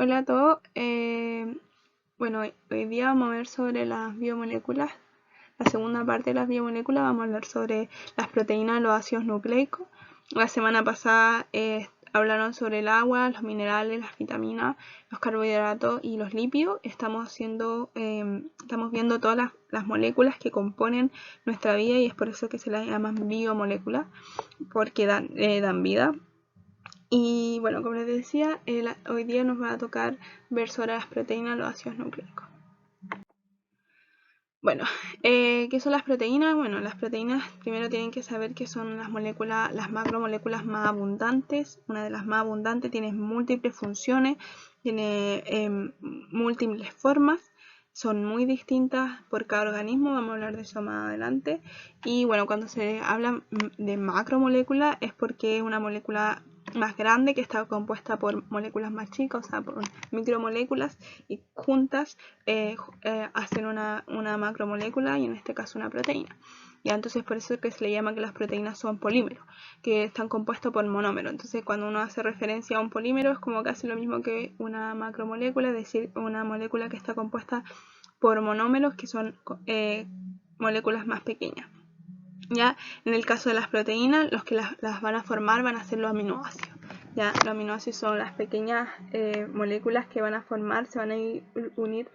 Hola a todos. Bueno, hoy día vamos a ver sobre las biomoléculas. La segunda parte de las biomoléculas vamos a hablar sobre las proteínas, los ácidos nucleicos. La semana pasada hablaron sobre el agua, los minerales, las vitaminas, los carbohidratos y los lípidos. Estamos viendo todas las moléculas que componen nuestra vida y es por eso que se las llaman biomoléculas, porque dan vida. Y bueno, como les decía, hoy día nos va a tocar ver sobre las proteínas, los ácidos nucleicos. Bueno, ¿qué son las proteínas? Bueno, las proteínas primero tienen que saber que son las moléculas, las macromoléculas más abundantes. Una de las más abundantes tiene múltiples funciones, tiene múltiples formas. Son muy distintas por cada organismo, vamos a hablar de eso más adelante. Y bueno, cuando se habla de macromolécula es porque es una molécula más grande que está compuesta por moléculas más chicas, o sea, por micromoléculas, y juntas hacen una macromolécula, y en este caso una proteína. Ya, entonces por eso es que se le llama que las proteínas son polímeros, que están compuestos por monómeros. Entonces cuando uno hace referencia a un polímero es como casi lo mismo que una macromolécula, es decir, una molécula que está compuesta por monómeros, que son moléculas más pequeñas. Ya, en el caso de las proteínas, los que las van a formar van a ser los aminoácidos. Ya, los aminoácidos son las pequeñas moléculas que van a formar, se van a unir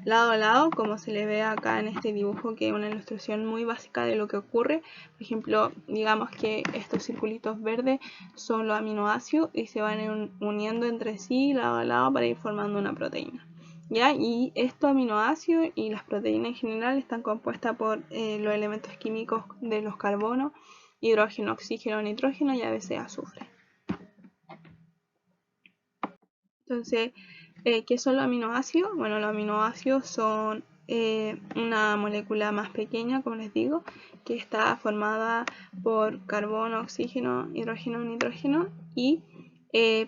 lado a lado, como se le ve acá en este dibujo, que es una ilustración muy básica de lo que ocurre. Por ejemplo, digamos que estos circulitos verdes son los aminoácidos y se van uniendo entre sí lado a lado para ir formando una proteína. ¿Ya? Y estos aminoácidos y las proteínas en general están compuestas por los elementos químicos de los carbonos, hidrógeno, oxígeno, nitrógeno y a veces azufre. Entonces, ¿qué son los aminoácidos? Bueno, los aminoácidos son una molécula más pequeña, como les digo, que está formada por carbono, oxígeno, hidrógeno, nitrógeno, y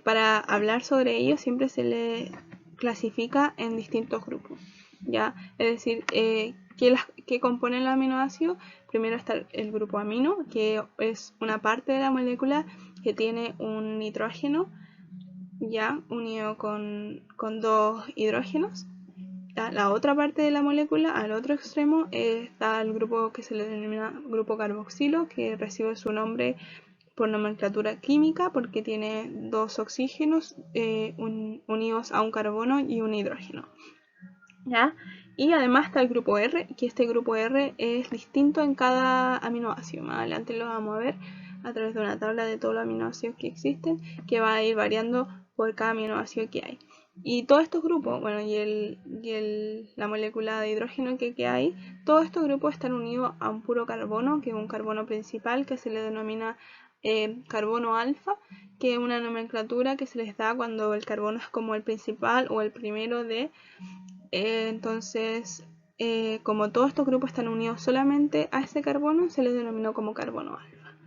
para hablar sobre ellos siempre se le clasifica en distintos grupos, ¿ya? Es decir, ¿qué componen los aminoácidos? Primero está el grupo amino, que es una parte de la molécula que tiene un nitrógeno ya unido con dos hidrógenos. La otra parte de la molécula, al otro extremo, está el grupo que se le denomina grupo carboxilo, que recibe su nombre por nomenclatura química porque tiene dos oxígenos unidos a un carbono y un hidrógeno. ¿Ya? Y además está el grupo R, que este grupo R es distinto en cada aminoácido. Más adelante lo vamos a ver a través de una tabla de todos los aminoácidos que existen, que va a ir variando por cada aminoácido que hay. Y todos estos grupos, bueno, la molécula de hidrógeno que hay, todos estos grupos están unidos a un puro carbono, que es un carbono principal que se le denomina carbono alfa, que es una nomenclatura que se les da cuando el carbono es como el principal o el primero de. Entonces, como todos estos grupos están unidos solamente a ese carbono, se les denominó como carbono alfa.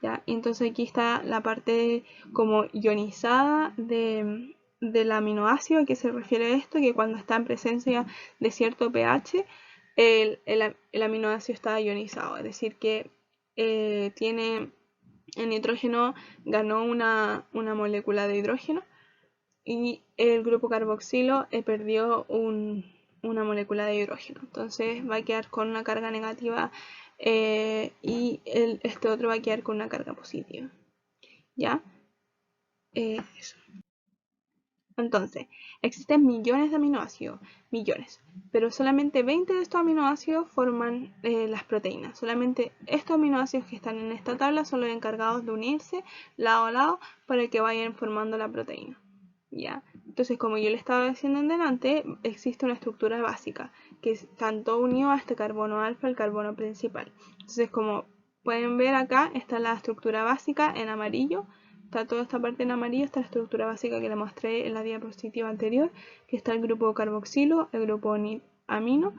¿Ya? Y entonces aquí está la parte como ionizada del aminoácido, que se refiere a esto, que cuando está en presencia de cierto pH, el aminoácido está ionizado, es decir, que tiene el nitrógeno, ganó una molécula de hidrógeno, y el grupo carboxilo perdió una molécula de hidrógeno. Entonces va a quedar con una carga negativa y este otro va a quedar con una carga positiva. ¿Ya? Eso. Entonces, existen millones de aminoácidos, millones, pero solamente 20 de estos aminoácidos forman las proteínas. Solamente estos aminoácidos que están en esta tabla son los encargados de unirse lado a lado para que vayan formando la proteína. ¿Ya? Entonces, como yo le estaba diciendo en delante, existe una estructura básica que están todos unidos a este carbono alfa, el carbono principal. Entonces, como pueden ver acá, está la estructura básica en amarillo. Está toda esta parte en amarillo, está la estructura básica que le mostré en la diapositiva anterior, que está el grupo carboxilo, el grupo amino,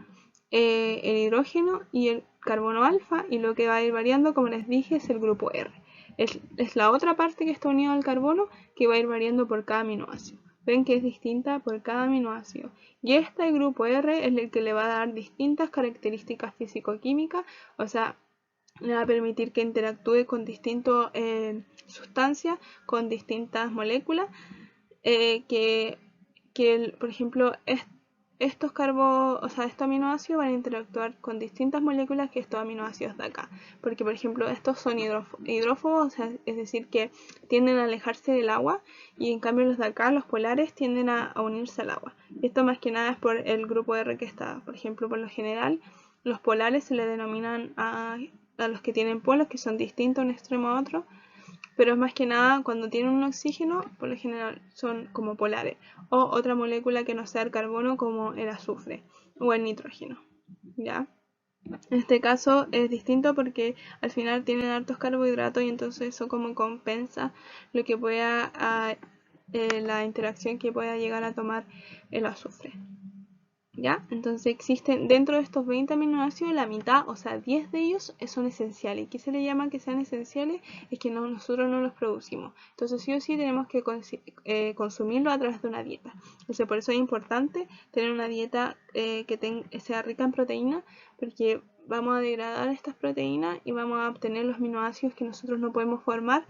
el hidrógeno y el carbono alfa, y lo que va a ir variando, como les dije, es el grupo R. Es la otra parte que está unida al carbono que va a ir variando por cada aminoácido. Ven que es distinta por cada aminoácido. Y este grupo R es el que le va a dar distintas características físico-químicas, o sea, le va a permitir que interactúe con distintas sustancias, con distintas moléculas, por ejemplo, estos aminoácidos van a interactuar con distintas moléculas que estos aminoácidos de acá. Porque, por ejemplo, estos son hidrófobos, o sea, es decir, que tienden a alejarse del agua, y en cambio los de acá, los polares, tienden a unirse al agua. Y esto más que nada es por el grupo R que está. Por ejemplo, por lo general, los polares se le denominan a los que tienen polos, que son distintos de un extremo a otro, pero más que nada cuando tienen un oxígeno, por lo general son como polares, o otra molécula que no sea el carbono, como el azufre o el nitrógeno, ¿ya? En este caso es distinto porque al final tienen hartos carbohidratos, y entonces eso como compensa lo que pueda la interacción que pueda llegar a tomar el azufre. ¿Ya? Entonces existen dentro de estos 20 aminoácidos, la mitad, o sea 10 de ellos son esenciales. ¿Qué se le llama que sean esenciales? Es que nosotros no los producimos. Entonces sí o sí tenemos que consumirlo a través de una dieta. Entonces por eso es importante tener una dieta que sea rica en proteínas, porque vamos a degradar estas proteínas y vamos a obtener los aminoácidos que nosotros no podemos formar,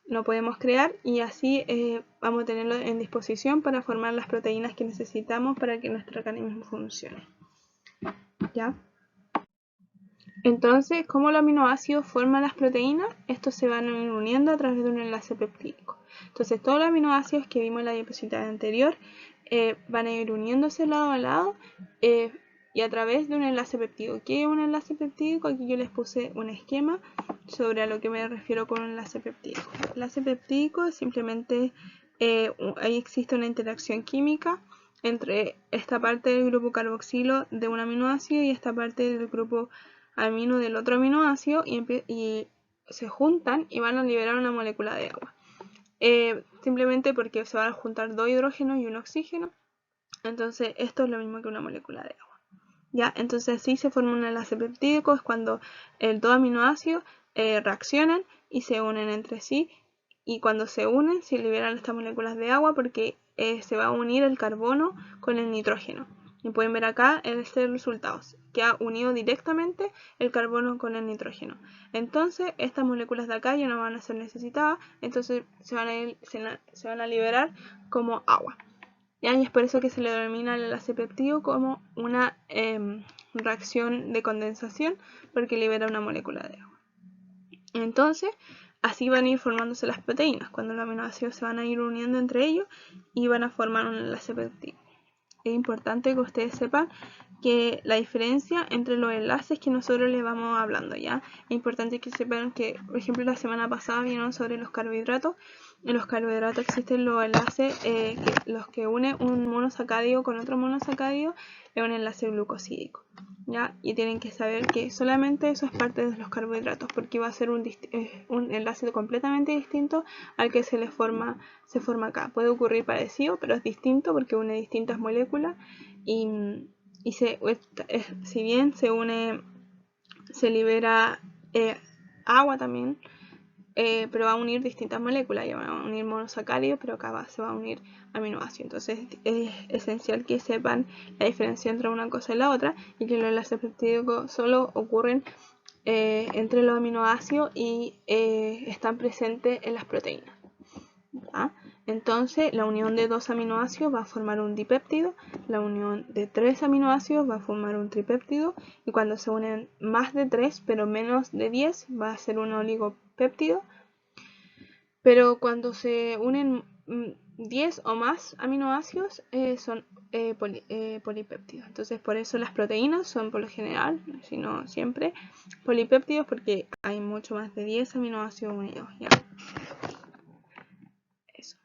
no podemos crear, y así vamos a tenerlo en disposición para formar las proteínas que necesitamos para que nuestro organismo funcione. ¿Ya? Entonces, ¿cómo los aminoácidos forman las proteínas? Estos se van uniendo a través de un enlace peptídico. Entonces, todos los aminoácidos que vimos en la diapositiva anterior van a ir uniéndose lado a lado y a través de un enlace peptídico. ¿Qué es un enlace peptídico? Aquí yo les puse un esquema sobre a lo que me refiero con un enlace peptídico. El enlace peptídico es simplemente, ahí existe una interacción química entre esta parte del grupo carboxilo de un aminoácido y esta parte del grupo amino del otro aminoácido, y se juntan y van a liberar una molécula de agua. Simplemente porque se van a juntar dos hidrógenos y un oxígeno. Entonces esto es lo mismo que una molécula de agua. ¿Ya? Entonces así se forma un enlace peptídico, es cuando dos aminoácidos reaccionan y se unen entre sí, y cuando se unen se liberan estas moléculas de agua porque se va a unir el carbono con el nitrógeno. Y pueden ver acá este resultado, que ha unido directamente el carbono con el nitrógeno. Entonces estas moléculas de acá ya no van a ser necesitadas, entonces se van a liberar como agua. ¿Ya? Y es por eso que se le denomina el enlace peptídico como una reacción de condensación, porque libera una molécula de agua. Entonces, así van a ir formándose las proteínas, cuando los aminoácidos se van a ir uniendo entre ellos y van a formar un enlace peptídico. Es importante que ustedes sepan que la diferencia entre los enlaces que nosotros les vamos hablando, ¿ya? Es importante que sepan que, por ejemplo, la semana pasada vieron sobre los carbohidratos. En los carbohidratos existen los enlaces, los que unen un monosacárido con otro monosacárido, es un enlace glucosídico, ¿ya? Y tienen que saber que solamente eso es parte de los carbohidratos, porque va a ser un enlace completamente distinto al que se forma acá. Puede ocurrir parecido, pero es distinto porque une distintas moléculas, y si bien se une, se libera agua también, pero va a unir distintas moléculas, ya van a unir monosacáridos, pero acá se va a unir aminoácidos. Entonces es esencial que sepan la diferencia entre una cosa y la otra, y que los enlaces peptídicos solo ocurren entre los aminoácidos y están presentes en las proteínas. ¿Ya? Entonces la unión de dos aminoácidos va a formar un dipéptido, la unión de tres aminoácidos va a formar un tripéptido, y cuando se unen más de 3 pero menos de 10 va a ser un oligopéptido. Pero cuando se unen 10 o más aminoácidos son polipéptidos. Entonces por eso las proteínas son por lo general, si no siempre, polipéptidos, porque hay mucho más de 10 aminoácidos unidos, ¿ya? Eso.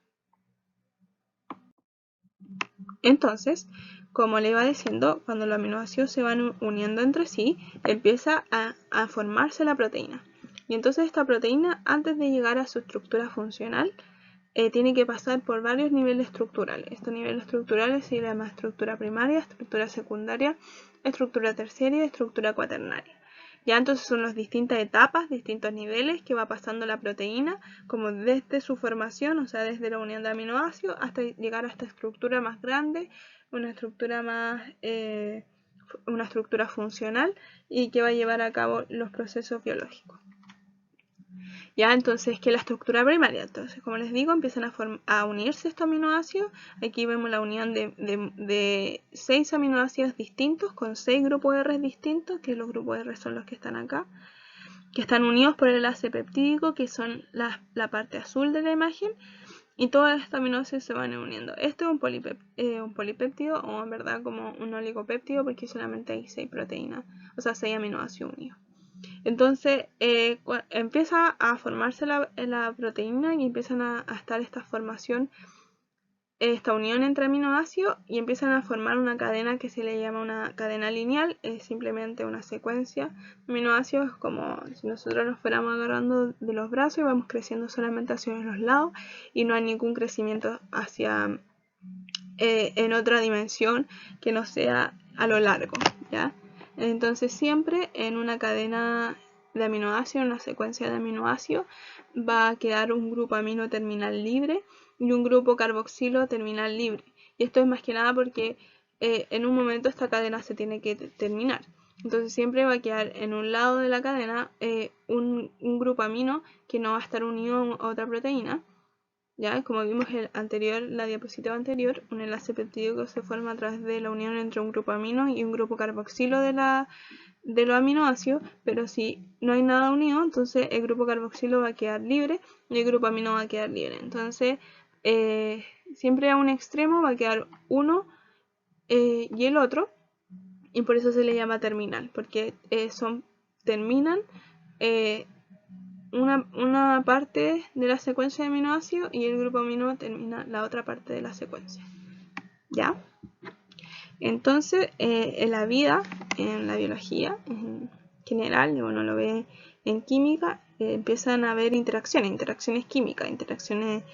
Entonces, como le iba diciendo, cuando los aminoácidos se van uniendo entre sí, empieza a formarse la proteína. Y entonces esta proteína, antes de llegar a su estructura funcional, tiene que pasar por varios niveles estructurales. Estos niveles estructurales se llaman estructura primaria, estructura secundaria, estructura terciaria y estructura cuaternaria. Ya entonces son las distintas etapas, distintos niveles que va pasando la proteína, como desde su formación, o sea, desde la unión de aminoácidos hasta llegar a esta estructura más grande, una estructura funcional, y que va a llevar a cabo los procesos biológicos. Ya, entonces, ¿qué es la estructura primaria? Entonces, como les digo, empiezan a unirse estos aminoácidos. Aquí vemos la unión de 6 aminoácidos distintos con 6 grupos R distintos, que los grupos R son los que están acá, que están unidos por el enlace peptídico, que son la parte azul de la imagen, y todos estos aminoácidos se van uniendo. Esto es un polipéptido, o en verdad como un oligopéptido, porque solamente hay 6 proteínas, o sea, 6 aminoácidos unidos. Entonces empieza a formarse la proteína y empiezan a estar esta formación, esta unión entre aminoácidos, y empiezan a formar una cadena que se le llama una cadena lineal. Es simplemente una secuencia de aminoácidos, como si nosotros nos fuéramos agarrando de los brazos y vamos creciendo solamente hacia los lados y no hay ningún crecimiento hacia en otra dimensión que no sea a lo largo, ¿ya? Entonces siempre en una cadena de aminoácidos, una secuencia de aminoácidos, va a quedar un grupo amino terminal libre y un grupo carboxilo terminal libre. Y esto es más que nada porque en un momento esta cadena se tiene que terminar. Entonces siempre va a quedar en un lado de la cadena un grupo amino que no va a estar unido a otra proteína. Ya, como vimos en la diapositiva anterior, un enlace peptídico se forma a través de la unión entre un grupo amino y un grupo carboxilo de los aminoácidos, pero si no hay nada unido, entonces el grupo carboxilo va a quedar libre y el grupo amino va a quedar libre. Entonces, siempre a un extremo va a quedar uno y el otro, y por eso se le llama terminal, porque terminan una parte de la secuencia de aminoácidos y el grupo amino termina la otra parte de la secuencia. ¿Ya? Entonces, en la vida, en la biología en general, uno lo ve en química, empiezan a haber interacciones químicas, interacciones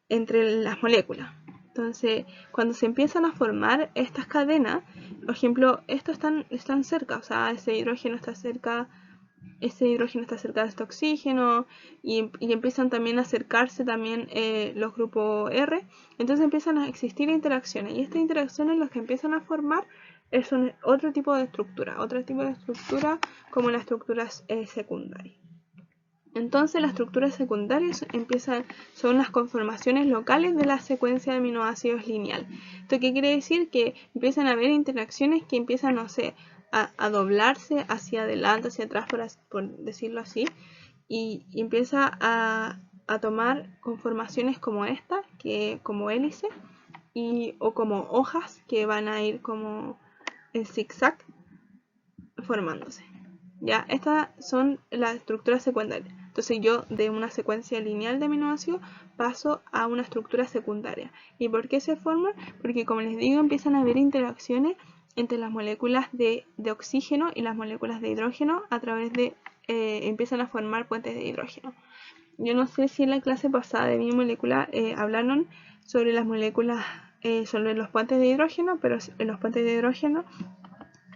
entre las moléculas. Entonces, cuando se empiezan a formar estas cadenas, por ejemplo, estos están cerca, o sea, ese hidrógeno está cerca de este oxígeno, y empiezan también a acercarse también los grupos R. Entonces empiezan a existir interacciones, y estas interacciones lo que empiezan a formar es otro tipo de estructura como las estructuras secundarias. Entonces las estructuras secundarias son las conformaciones locales de la secuencia de aminoácidos lineal. ¿Esto qué quiere decir? Que empiezan a haber interacciones que empiezan, no sé, a doblarse hacia adelante, hacia atrás, por decirlo así, y empieza a tomar conformaciones como esta, como hélice, o como hojas que van a ir como en zigzag formándose. Ya, estas son las estructuras secundarias. Entonces yo de una secuencia lineal de aminoácidos paso a una estructura secundaria. ¿Y por qué se forman? Porque, como les digo, empiezan a haber interacciones entre las moléculas de oxígeno y las moléculas de hidrógeno a través de empiezan a formar puentes de hidrógeno. Yo no sé si en la clase pasada de biomolecular hablaron sobre las moléculas, sobre los puentes de hidrógeno, pero en los puentes de hidrógeno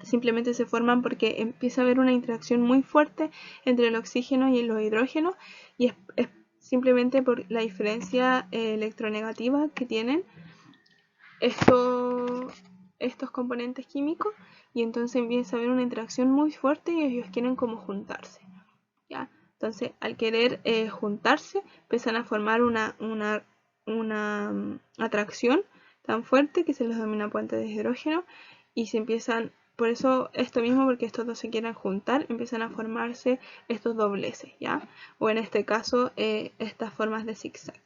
simplemente se forman porque empieza a haber una interacción muy fuerte entre el oxígeno y los hidrógenos, y es simplemente por la diferencia electronegativa que tienen estos componentes químicos, y entonces empieza a haber una interacción muy fuerte y ellos quieren como juntarse, ¿ya? Entonces, al querer juntarse, empiezan a formar una atracción tan fuerte que se les denomina puente de hidrógeno, y se empiezan, por eso esto mismo, porque estos dos se quieren juntar, empiezan a formarse estos dobleces, ¿ya? O en este caso, estas formas de zigzag.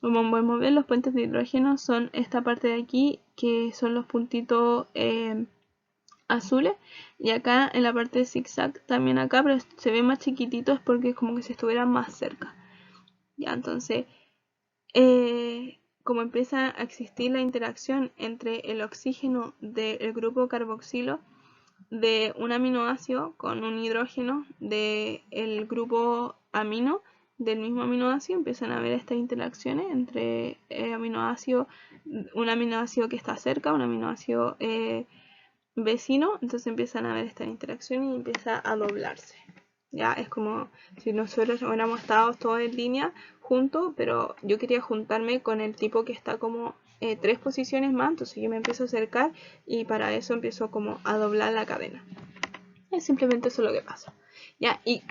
Como podemos ver, los puentes de hidrógeno son esta parte de aquí, que son los puntitos azules, y acá en la parte de zigzag también acá, pero se ven más chiquititos porque es como que si estuvieran más cerca. Ya, entonces, como empieza a existir la interacción entre el oxígeno del grupo carboxilo de un aminoácido con un hidrógeno del grupo amino del mismo aminoácido, empiezan a haber estas interacciones entre un aminoácido que está cerca, un aminoácido vecino. Entonces empiezan a haber estas interacciones y empieza a doblarse. Ya es como si nosotros hubiéramos estado todos en línea juntos, pero yo quería juntarme con el tipo que está como 3 posiciones más, entonces yo me empiezo a acercar y para eso empiezo como a doblar la cadena. Es simplemente eso lo que pasa. Ya, y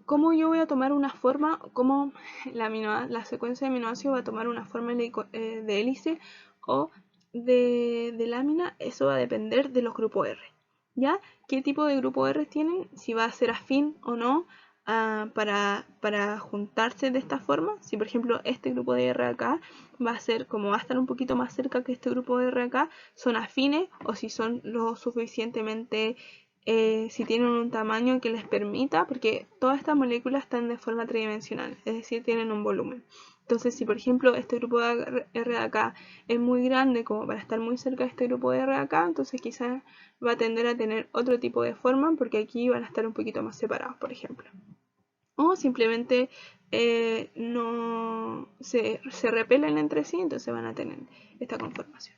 cómo yo voy a tomar una forma, cómo la secuencia de aminoácidos va a tomar una forma de hélice o de lámina. Eso va a depender de los grupos R. ¿Ya? ¿Qué tipo de grupo R tienen? Si va a ser afín o no para juntarse de esta forma. Si por ejemplo este grupo de R acá va a ser, como va a estar un poquito más cerca que este grupo de R acá, son afines, o si son lo suficientemente, si tienen un tamaño que les permita, porque todas estas moléculas están de forma tridimensional, es decir, tienen un volumen. Entonces, si por ejemplo este grupo de R de acá es muy grande como para estar muy cerca de este grupo de R de acá, entonces quizás va a tender a tener otro tipo de forma, porque aquí van a estar un poquito más separados, por ejemplo. O simplemente no se repelen entre sí, entonces van a tener esta conformación.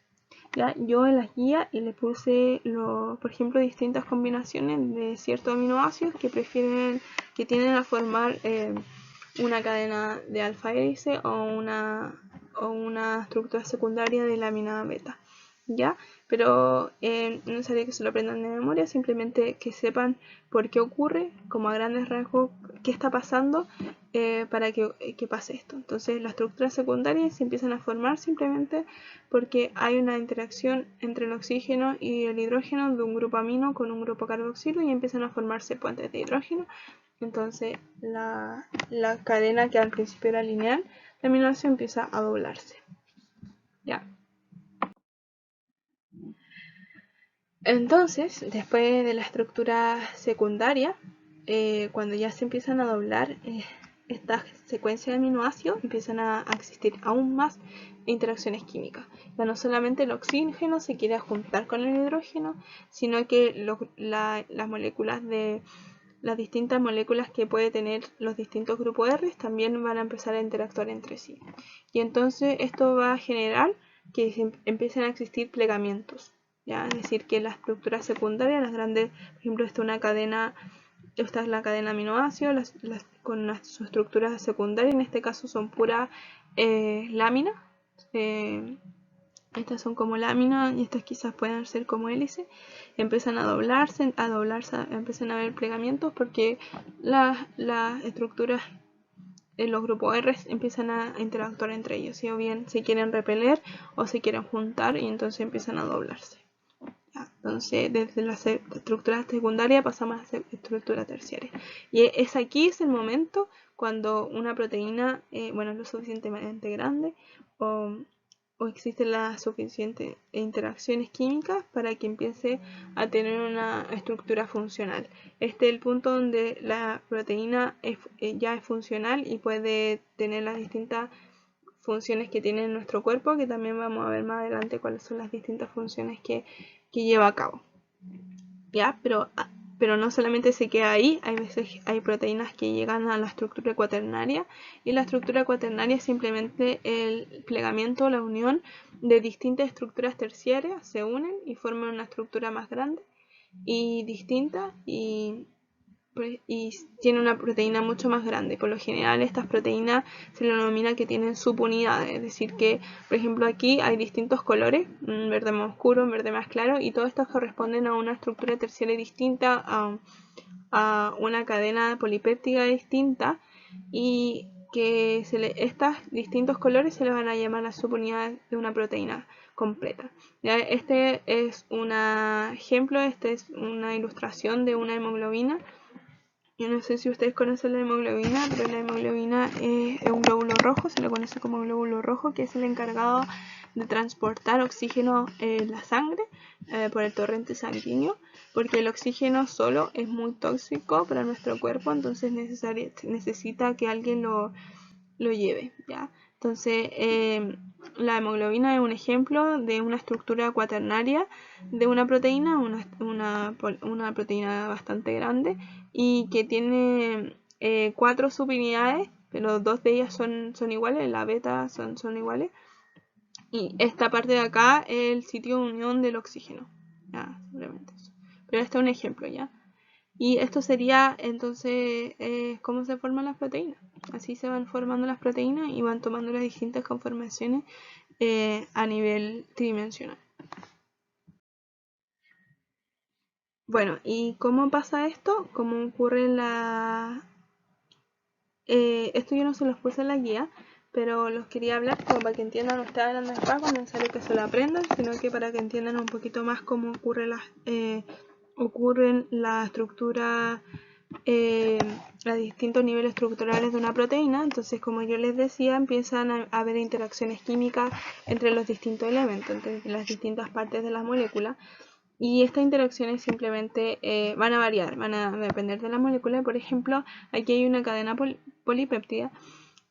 ¿Ya? Yo en las guías le puse, por ejemplo, distintas combinaciones de ciertos aminoácidos que tienden a formar una cadena de alfa hélice o una estructura secundaria de lámina beta. ¿Ya? Pero no es necesario que se lo aprendan de memoria, simplemente que sepan por qué ocurre, como a grandes rasgos, qué está pasando para que pase esto. Entonces las estructuras secundarias se empiezan a formar simplemente porque hay una interacción entre el oxígeno y el hidrógeno de un grupo amino con un grupo carboxilo y empiezan a formarse puentes de hidrógeno. Entonces la cadena que al principio era lineal, la aminoácido empieza a doblarse. ¿Ya? Entonces, después de la estructura secundaria, cuando ya se empiezan a doblar estas secuencias de aminoácidos, empiezan a existir aún más interacciones químicas. Ya no solamente el oxígeno se quiere juntar con el hidrógeno, sino que las moléculas de las distintas moléculas que puede tener los distintos grupos R también van a empezar a interactuar entre sí. Y entonces esto va a generar que empiecen a existir plegamientos. ¿Ya? Es decir, que las estructuras secundarias, las grandes, por ejemplo, esta es la cadena aminoácidos, con su estructura secundaria, en este caso son puras láminas. Estas son como láminas y estas quizás puedan ser como hélice. Empiezan a doblarse, empiezan a haber plegamientos porque las estructuras en los grupos R empiezan a interactuar entre ellos, o bien se quieren repeler o se quieren juntar y entonces empiezan a doblarse. Entonces, desde la estructura secundaria pasamos a la estructura terciaria. Y aquí es el momento cuando una proteína, es lo suficientemente grande o existen las suficientes interacciones químicas para que empiece a tener una estructura funcional. Este es el punto donde la proteína ya es funcional y puede tener las distintas funciones que tiene en nuestro cuerpo, que también vamos a ver más adelante cuáles son las distintas funciones que lleva a cabo. ¿Ya? Pero no solamente se queda ahí, hay proteínas que llegan a la estructura cuaternaria, y la estructura cuaternaria es simplemente el plegamiento, la unión de distintas estructuras terciarias, se unen y forman una estructura más grande y distinta y tiene una proteína mucho más grande. Por lo general estas proteínas se le denomina que tienen subunidades, es decir que, por ejemplo, aquí hay distintos colores, un verde más oscuro, un verde más claro, y todos estos corresponden a una estructura terciaria distinta, a una cadena polipéptida distinta, y que estos distintos colores se les van a llamar las subunidades de una proteína completa. ¿Ya? Este es un ejemplo, este es una ilustración de una hemoglobina. Yo no sé si ustedes conocen la hemoglobina, pero la hemoglobina es un glóbulo rojo, se le conoce como glóbulo rojo, que es el encargado de transportar oxígeno en la sangre por el torrente sanguíneo, porque el oxígeno solo es muy tóxico para nuestro cuerpo, entonces necesita que alguien lo lleve, ¿ya? Entonces, la hemoglobina es un ejemplo de una estructura cuaternaria de una proteína, una proteína bastante grande y que tiene 4 subunidades, pero 2 de ellas son iguales, la beta son iguales. Y esta parte de acá es el sitio de unión del oxígeno. Ya, simplemente eso. Pero este es un ejemplo, ¿ya? Y esto sería entonces cómo se forman las proteínas. Así se van formando las proteínas y van tomando las distintas conformaciones a nivel tridimensional. Bueno, ¿y cómo pasa esto? ¿Cómo ocurre esto yo no se los puse en la guía, pero los quería hablar como para que entiendan, no estaba hablando acá cuando es necesario que se lo aprendan, sino que para que entiendan un poquito más cómo ocurren la estructura, los distintos niveles estructurales de una proteína. Entonces, como yo les decía, empiezan a haber interacciones químicas entre los distintos elementos, entre las distintas partes de la molécula. Y estas interacciones simplemente van a variar, van a depender de la molécula. Por ejemplo, aquí hay una cadena polipéptida.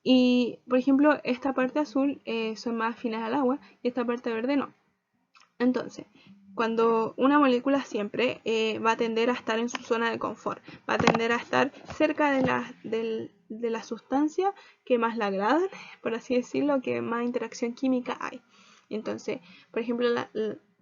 Y, por ejemplo, esta parte azul son más afinas al agua y esta parte verde no. Entonces, cuando una molécula siempre va a tender a estar en su zona de confort, va a tender a estar cerca de la sustancia que más la agradan, por así decirlo, que más interacción química hay. Entonces, por ejemplo,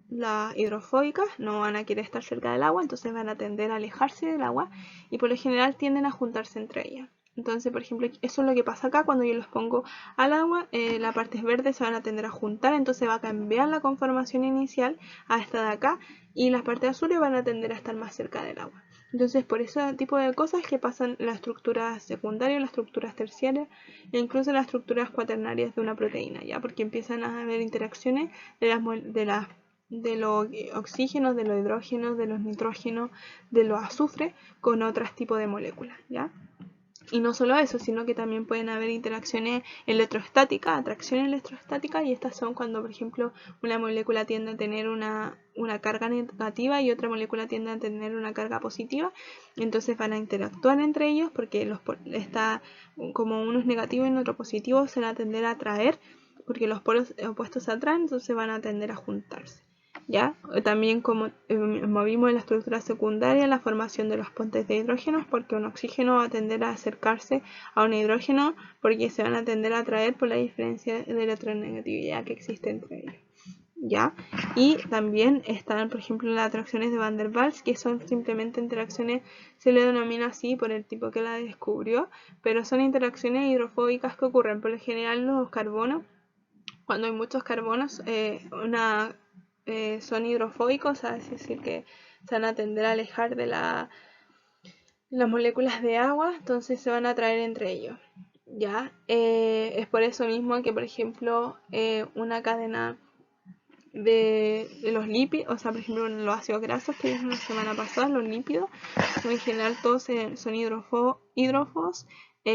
las hidrofóbicas no van a querer estar cerca del agua, entonces van a tender a alejarse del agua y por lo general tienden a juntarse entre ellas. Entonces, por ejemplo, eso es lo que pasa acá cuando yo los pongo al agua, las partes verdes se van a tender a juntar, entonces va a cambiar la conformación inicial a esta de acá y las partes azules van a tender a estar más cerca del agua. Entonces, por ese tipo de cosas que pasan las estructuras secundarias, las estructuras terciarias e incluso las estructuras cuaternarias de una proteína, ¿ya? Porque empiezan a haber interacciones de los oxígenos, de los hidrógenos, de los nitrógenos, de los azufres con otros tipos de moléculas, ¿ya? Y no solo eso, sino que también pueden haber interacciones electrostáticas, atracciones electrostáticas, y estas son cuando, por ejemplo, una molécula tiende a tener una carga negativa y otra molécula tiende a tener una carga positiva. Entonces van a interactuar entre ellos porque como uno es negativo y otro positivo, se van a tender a atraer porque los polos opuestos se atraen, entonces van a tender a juntarse. ¿Ya? También como movimos en la estructura secundaria, la formación de los puentes de hidrógenos, porque un oxígeno va a tender a acercarse a un hidrógeno porque se van a tender a atraer por la diferencia de electronegatividad que existe entre ellos. ¿Ya? Y también están, por ejemplo, las atracciones de Van der Waals, que son simplemente interacciones, se le denomina así por el tipo que la descubrió, pero son interacciones hidrofóbicas que ocurren por lo general los carbonos. Cuando hay muchos carbonos, son hidrofóbicos, es decir, que se van a tender a alejar de las moléculas de agua, entonces se van a atraer entre ellos. ¿Ya? Es por eso mismo que, por ejemplo, una cadena de los lípidos, o sea, por ejemplo, los ácidos grasos que vimos la semana pasada, los lípidos, en general todos son hidrófobos.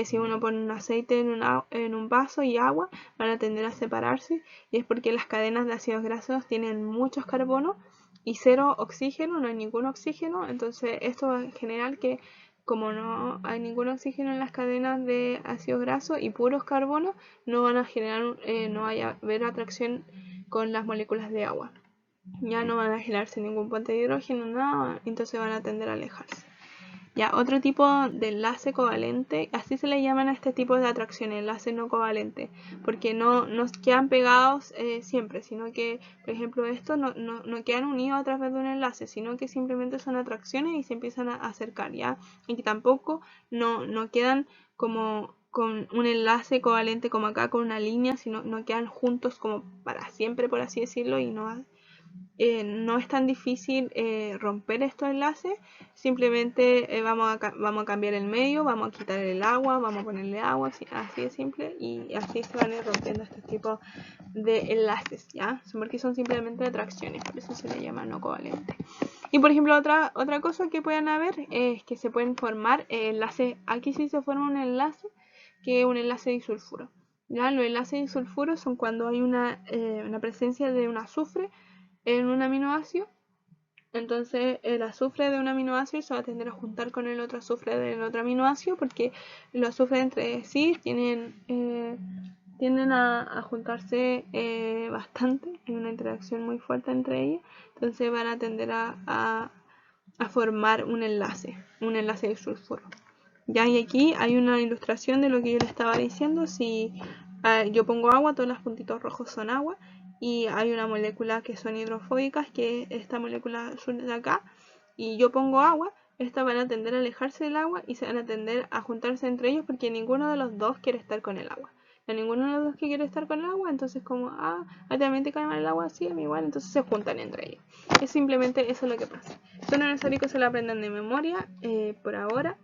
Si uno pone un aceite en un vaso y agua, van a tender a separarse, y es porque las cadenas de ácidos grasos tienen muchos carbonos y cero oxígeno, no hay ningún oxígeno. Entonces esto va a generar que, como no hay ningún oxígeno en las cadenas de ácidos grasos y puros carbonos, no van a generar, no vaya a haber atracción con las moléculas de agua. Ya no van a generarse ningún puente de hidrógeno, nada, entonces van a tender a alejarse. Ya, otro tipo de enlace covalente, así se le llaman a este tipo de atracciones, enlace no covalente, porque no quedan pegados siempre, sino que, por ejemplo, estos no quedan unidos a través de un enlace, sino que simplemente son atracciones y se empiezan a acercar, ¿ya? Y que tampoco no quedan como con un enlace covalente como acá, con una línea, sino no quedan juntos como para siempre, por así decirlo, y no es tan difícil romper estos enlaces. Simplemente vamos a cambiar el medio, vamos a quitar el agua, vamos a ponerle agua, así de simple, y así se van a ir rompiendo este tipo de enlaces, ¿ya? Porque son simplemente atracciones, por eso se le llama no covalente. Y por ejemplo, otra cosa que pueden haber es que se pueden formar enlaces. Aquí sí se forma un enlace, que es un enlace disulfuro. ¿Ya? Los enlaces disulfuros son cuando hay una presencia de un azufre en un aminoácido. Entonces el azufre de un aminoácido se va a tender a juntar con el otro azufre del otro aminoácido, porque los azufres entre sí tienden a juntarse bastante, hay una interacción muy fuerte entre ellos, entonces van a tender a formar un enlace de sulfuro. Ya, y aquí hay una ilustración de lo que yo le estaba diciendo. Si yo pongo agua, todos los puntitos rojos son agua, y hay una molécula que son hidrofóbicas, que es esta molécula azul de acá, y yo pongo agua, estas van a tender a alejarse del agua y se van a tender a juntarse entre ellos porque ninguno de los dos quiere estar con el agua. Ninguno de los dos que quiere estar con el agua, entonces como, también te cae mal el agua, sí, a mí igual, entonces se juntan entre ellos. Es simplemente eso lo que pasa. Esto no es necesario que se lo aprendan de memoria por ahora.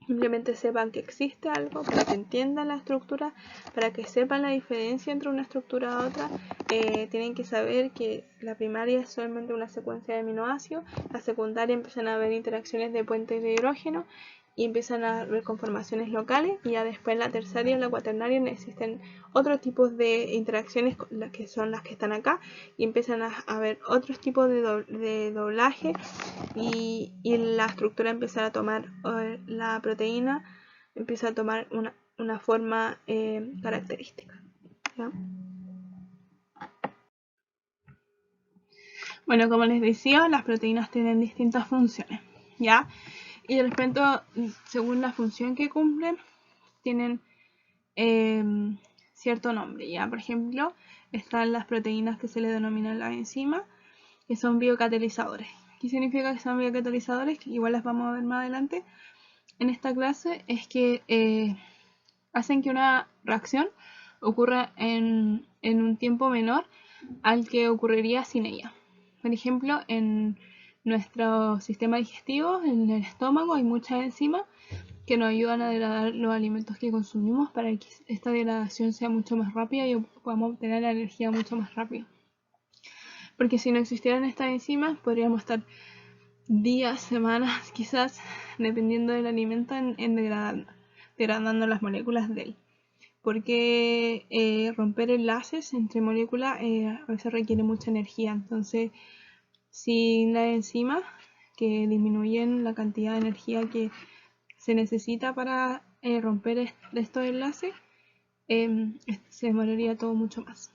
Simplemente sepan que existe algo, para que entiendan la estructura, para que sepan la diferencia entre una estructura a otra. Tienen que saber que la primaria es solamente una secuencia de aminoácidos, la secundaria empiezan a haber interacciones de puentes de hidrógeno y empiezan a haber conformaciones locales, y ya después en la terciaria y en la cuaternaria existen otros tipos de interacciones que son las que están acá, y empiezan a haber otros tipos de doblaje, y la estructura empieza a tomar, la proteína empieza a tomar una forma característica, ¿ya? Bueno, como les decía, las proteínas tienen distintas funciones, ¿ya? Y respecto, según la función que cumplen, tienen cierto nombre, ¿ya? Por ejemplo, están las proteínas que se le denominan las enzimas, que son biocatalizadores. ¿Qué significa que son biocatalizadores? Que igual las vamos a ver más adelante en esta clase. Es que hacen que una reacción ocurra en un tiempo menor al que ocurriría sin ella. Por ejemplo, en nuestro sistema digestivo, en el estómago, hay muchas enzimas que nos ayudan a degradar los alimentos que consumimos para que esta degradación sea mucho más rápida y podamos obtener la energía mucho más rápido. Porque si no existieran estas enzimas, podríamos estar días, semanas, quizás, dependiendo del alimento, en degradando las moléculas de él. Porque romper enlaces entre moléculas a veces requiere mucha energía. Entonces, sin las enzimas, que disminuyen la cantidad de energía que se necesita para romper estos enlaces, se demoraría todo mucho más,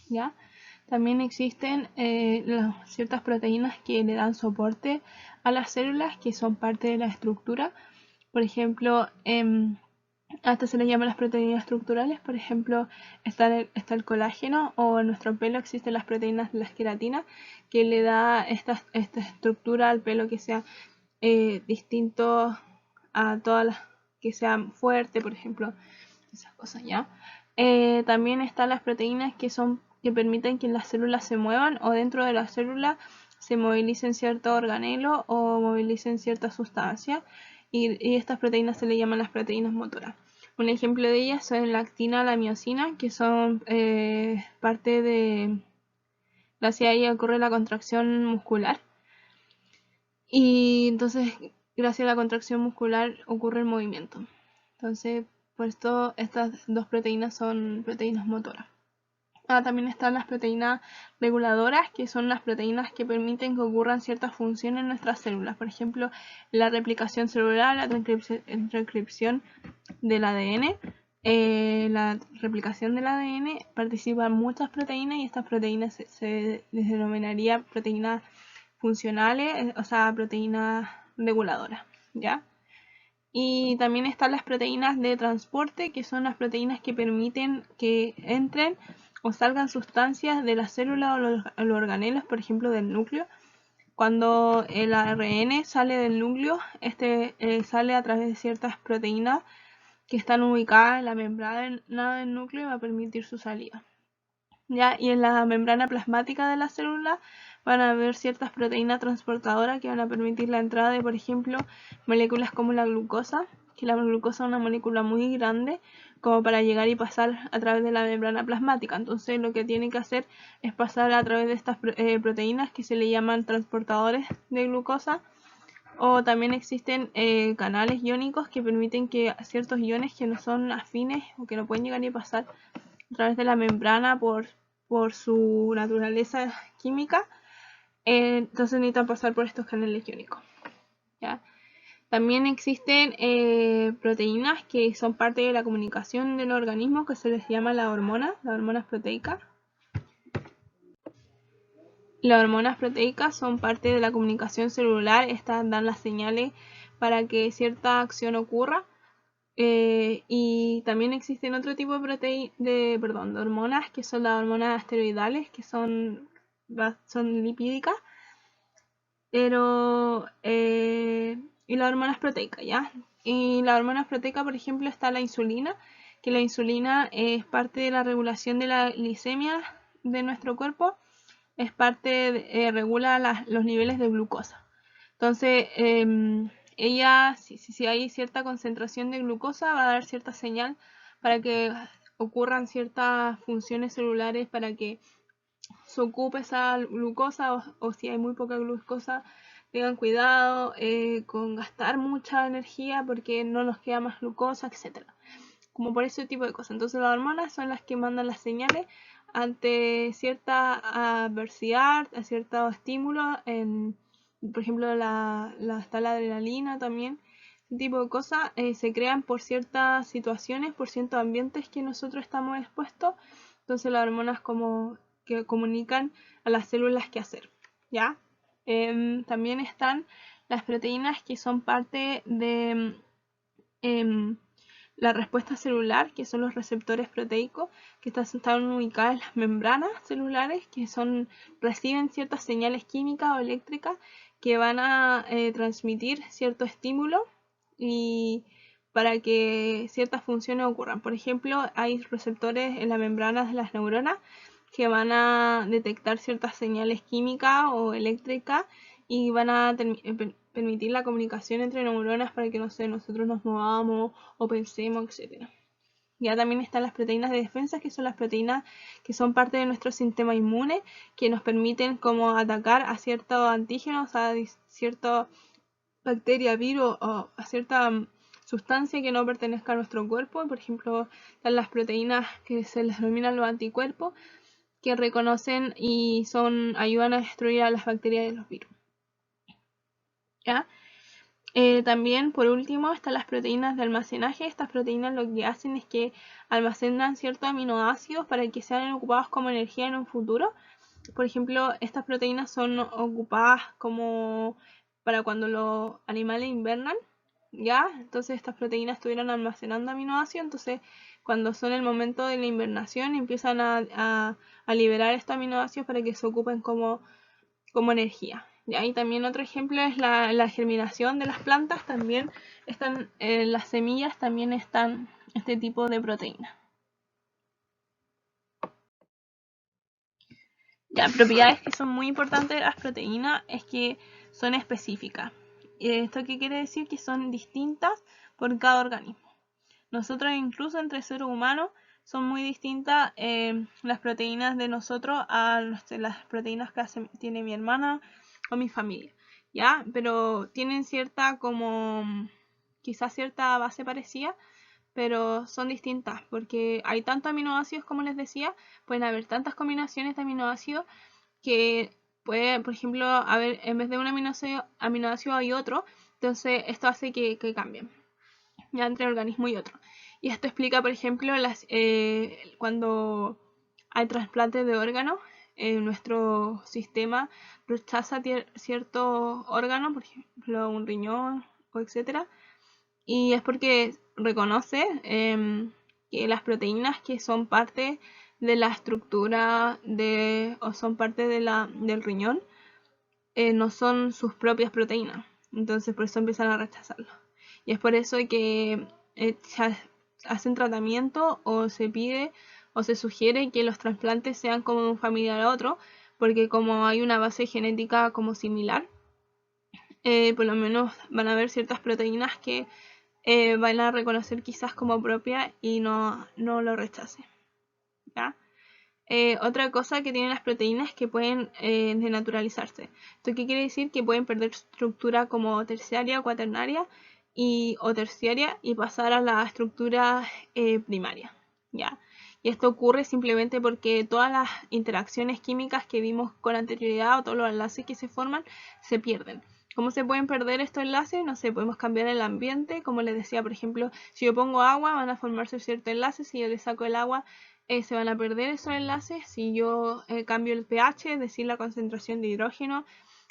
¿ya? También existen ciertas proteínas que le dan soporte a las células, que son parte de la estructura. Por ejemplo, a esto se le llaman las proteínas estructurales. Por ejemplo, está el colágeno, o en nuestro pelo existen las proteínas de las queratinas, que le da esta estructura al pelo que sea distinto a todas las que sean fuerte, por ejemplo, esas cosas, ¿ya? También están las proteínas que permiten que las células se muevan, o dentro de la célula se movilicen ciertos organelos o movilicen ciertas sustancias, y estas proteínas se le llaman las proteínas motoras. Un ejemplo de ellas son la actina, la miosina, que son parte de... Gracias a ella ocurre la contracción muscular, y entonces gracias a la contracción muscular ocurre el movimiento. Entonces, por esto estas dos proteínas son proteínas motoras. También están las proteínas reguladoras, que son las proteínas que permiten que ocurran ciertas funciones en nuestras células. Por ejemplo, la replicación celular, la transcripción del ADN. La replicación del ADN participan muchas proteínas, y estas proteínas se les denominaría proteínas funcionales, o sea, proteínas reguladoras, ¿ya? Y también están las proteínas de transporte, que son las proteínas que permiten que entren o salgan sustancias de la célula o los organelos, por ejemplo, del núcleo. Cuando el ARN sale del núcleo, sale a través de ciertas proteínas que están ubicadas en la membrana del núcleo y va a permitir su salida, ¿ya? Y en la membrana plasmática de la célula van a haber ciertas proteínas transportadoras que van a permitir la entrada de, por ejemplo, moléculas como la glucosa, que la glucosa es una molécula muy grande como para llegar y pasar a través de la membrana plasmática. Entonces lo que tiene que hacer es pasar a través de estas proteínas que se le llaman transportadores de glucosa. O también existen canales iónicos que permiten que ciertos iones que no son afines o que no pueden llegar y pasar a través de la membrana por su naturaleza química, entonces necesitan pasar por estos canales iónicos, ¿ya? También existen proteínas que son parte de la comunicación del organismo, que se les llama las hormonas proteicas. Las hormonas proteicas son parte de la comunicación celular. Estas dan las señales para que cierta acción ocurra. Y también existen otro tipo de hormonas, que son las hormonas esteroidales, que son lipídicas, pero y las hormonas proteicas, ¿ya? Y las hormonas proteicas, por ejemplo, está la insulina, que la insulina es parte de la regulación de la glicemia de nuestro cuerpo, regula los niveles de glucosa. Entonces, ella, si hay cierta concentración de glucosa, va a dar cierta señal para que ocurran ciertas funciones celulares para que se ocupe esa glucosa o si hay muy poca glucosa, tengan cuidado con gastar mucha energía porque no nos queda más glucosa, etcétera. Como por ese tipo de cosas. Entonces las hormonas son las que mandan las señales ante cierta adversidad, a cierto estímulo, por ejemplo está la adrenalina también, ese tipo de cosas se crean por ciertas situaciones, por ciertos ambientes que nosotros estamos expuestos. Entonces las hormonas como que comunican a las células qué hacer, ¿ya? También están las proteínas que son parte de la respuesta celular, que son los receptores proteicos, que están ubicados en las membranas celulares, que reciben ciertas señales químicas o eléctricas que van a transmitir cierto estímulo y para que ciertas funciones ocurran. Por ejemplo, hay receptores en las membranas de las neuronas que van a detectar ciertas señales químicas o eléctricas y van a permitir la comunicación entre neuronas para que, no sé, nosotros nos movamos o pensemos, etc. Ya también están las proteínas de defensa, que son las proteínas que son parte de nuestro sistema inmune, que nos permiten como atacar a ciertos antígenos, a cierta bacteria, virus o a cierta sustancia que no pertenezca a nuestro cuerpo. Por ejemplo, están las proteínas que se les denominan los anticuerpos, que reconocen y ayudan a destruir a las bacterias y los virus. ¿Ya? También, por último, están las proteínas de almacenaje. Estas proteínas lo que hacen es que almacenan ciertos aminoácidos para que sean ocupados como energía en un futuro. Por ejemplo, estas proteínas son ocupadas como para cuando los animales invernan, ¿ya? Entonces estas proteínas estuvieron almacenando aminoácidos, entonces cuando son el momento de la invernación empiezan a liberar estos aminoácidos para que se ocupen como energía. Y también otro ejemplo es la germinación de las plantas, también están las semillas, también están este tipo de proteínas. Ya, propiedades que son muy importantes de las proteínas es que son específicas. ¿Esto qué quiere decir? Que son distintas por cada organismo. Nosotros incluso entre seres humanos son muy distintas las proteínas de nosotros a las proteínas que tiene mi hermana o mi familia, ¿ya? Pero tienen quizás cierta base parecida, pero son distintas porque hay tantos aminoácidos, como les decía, pueden haber tantas combinaciones de aminoácidos que puede, por ejemplo, haber, en vez de un aminoácido hay otro, entonces esto hace que cambien ya entre un organismo y otro. Y esto explica, por ejemplo, cuando hay trasplantes de órganos, nuestro sistema rechaza ciertos órganos, por ejemplo, un riñón o etcétera, y es porque reconoce que las proteínas que son parte de la estructura o son parte del riñón no son sus propias proteínas. Entonces por eso empiezan a rechazarlo. Y es por eso que se hacen tratamiento o se pide o se sugiere que los trasplantes sean como de un familiar a otro, porque como hay una base genética como similar, por lo menos van a haber ciertas proteínas que van a reconocer quizás como propia y no lo rechacen. ¿Ya? Otra cosa que tienen las proteínas es que pueden denaturalizarse. ¿Esto qué quiere decir? Que pueden perder su estructura como terciaria o cuaternaria o terciaria y pasar a la estructura primaria. ¿Ya? Y esto ocurre simplemente porque todas las interacciones químicas que vimos con anterioridad o todos los enlaces que se forman se pierden. ¿Cómo se pueden perder estos enlaces? No sé, podemos cambiar el ambiente. Como les decía, por ejemplo, si yo pongo agua van a formarse ciertos enlaces. Si yo le saco el agua se van a perder esos enlaces. Si yo cambio el pH, es decir, la concentración de hidrógeno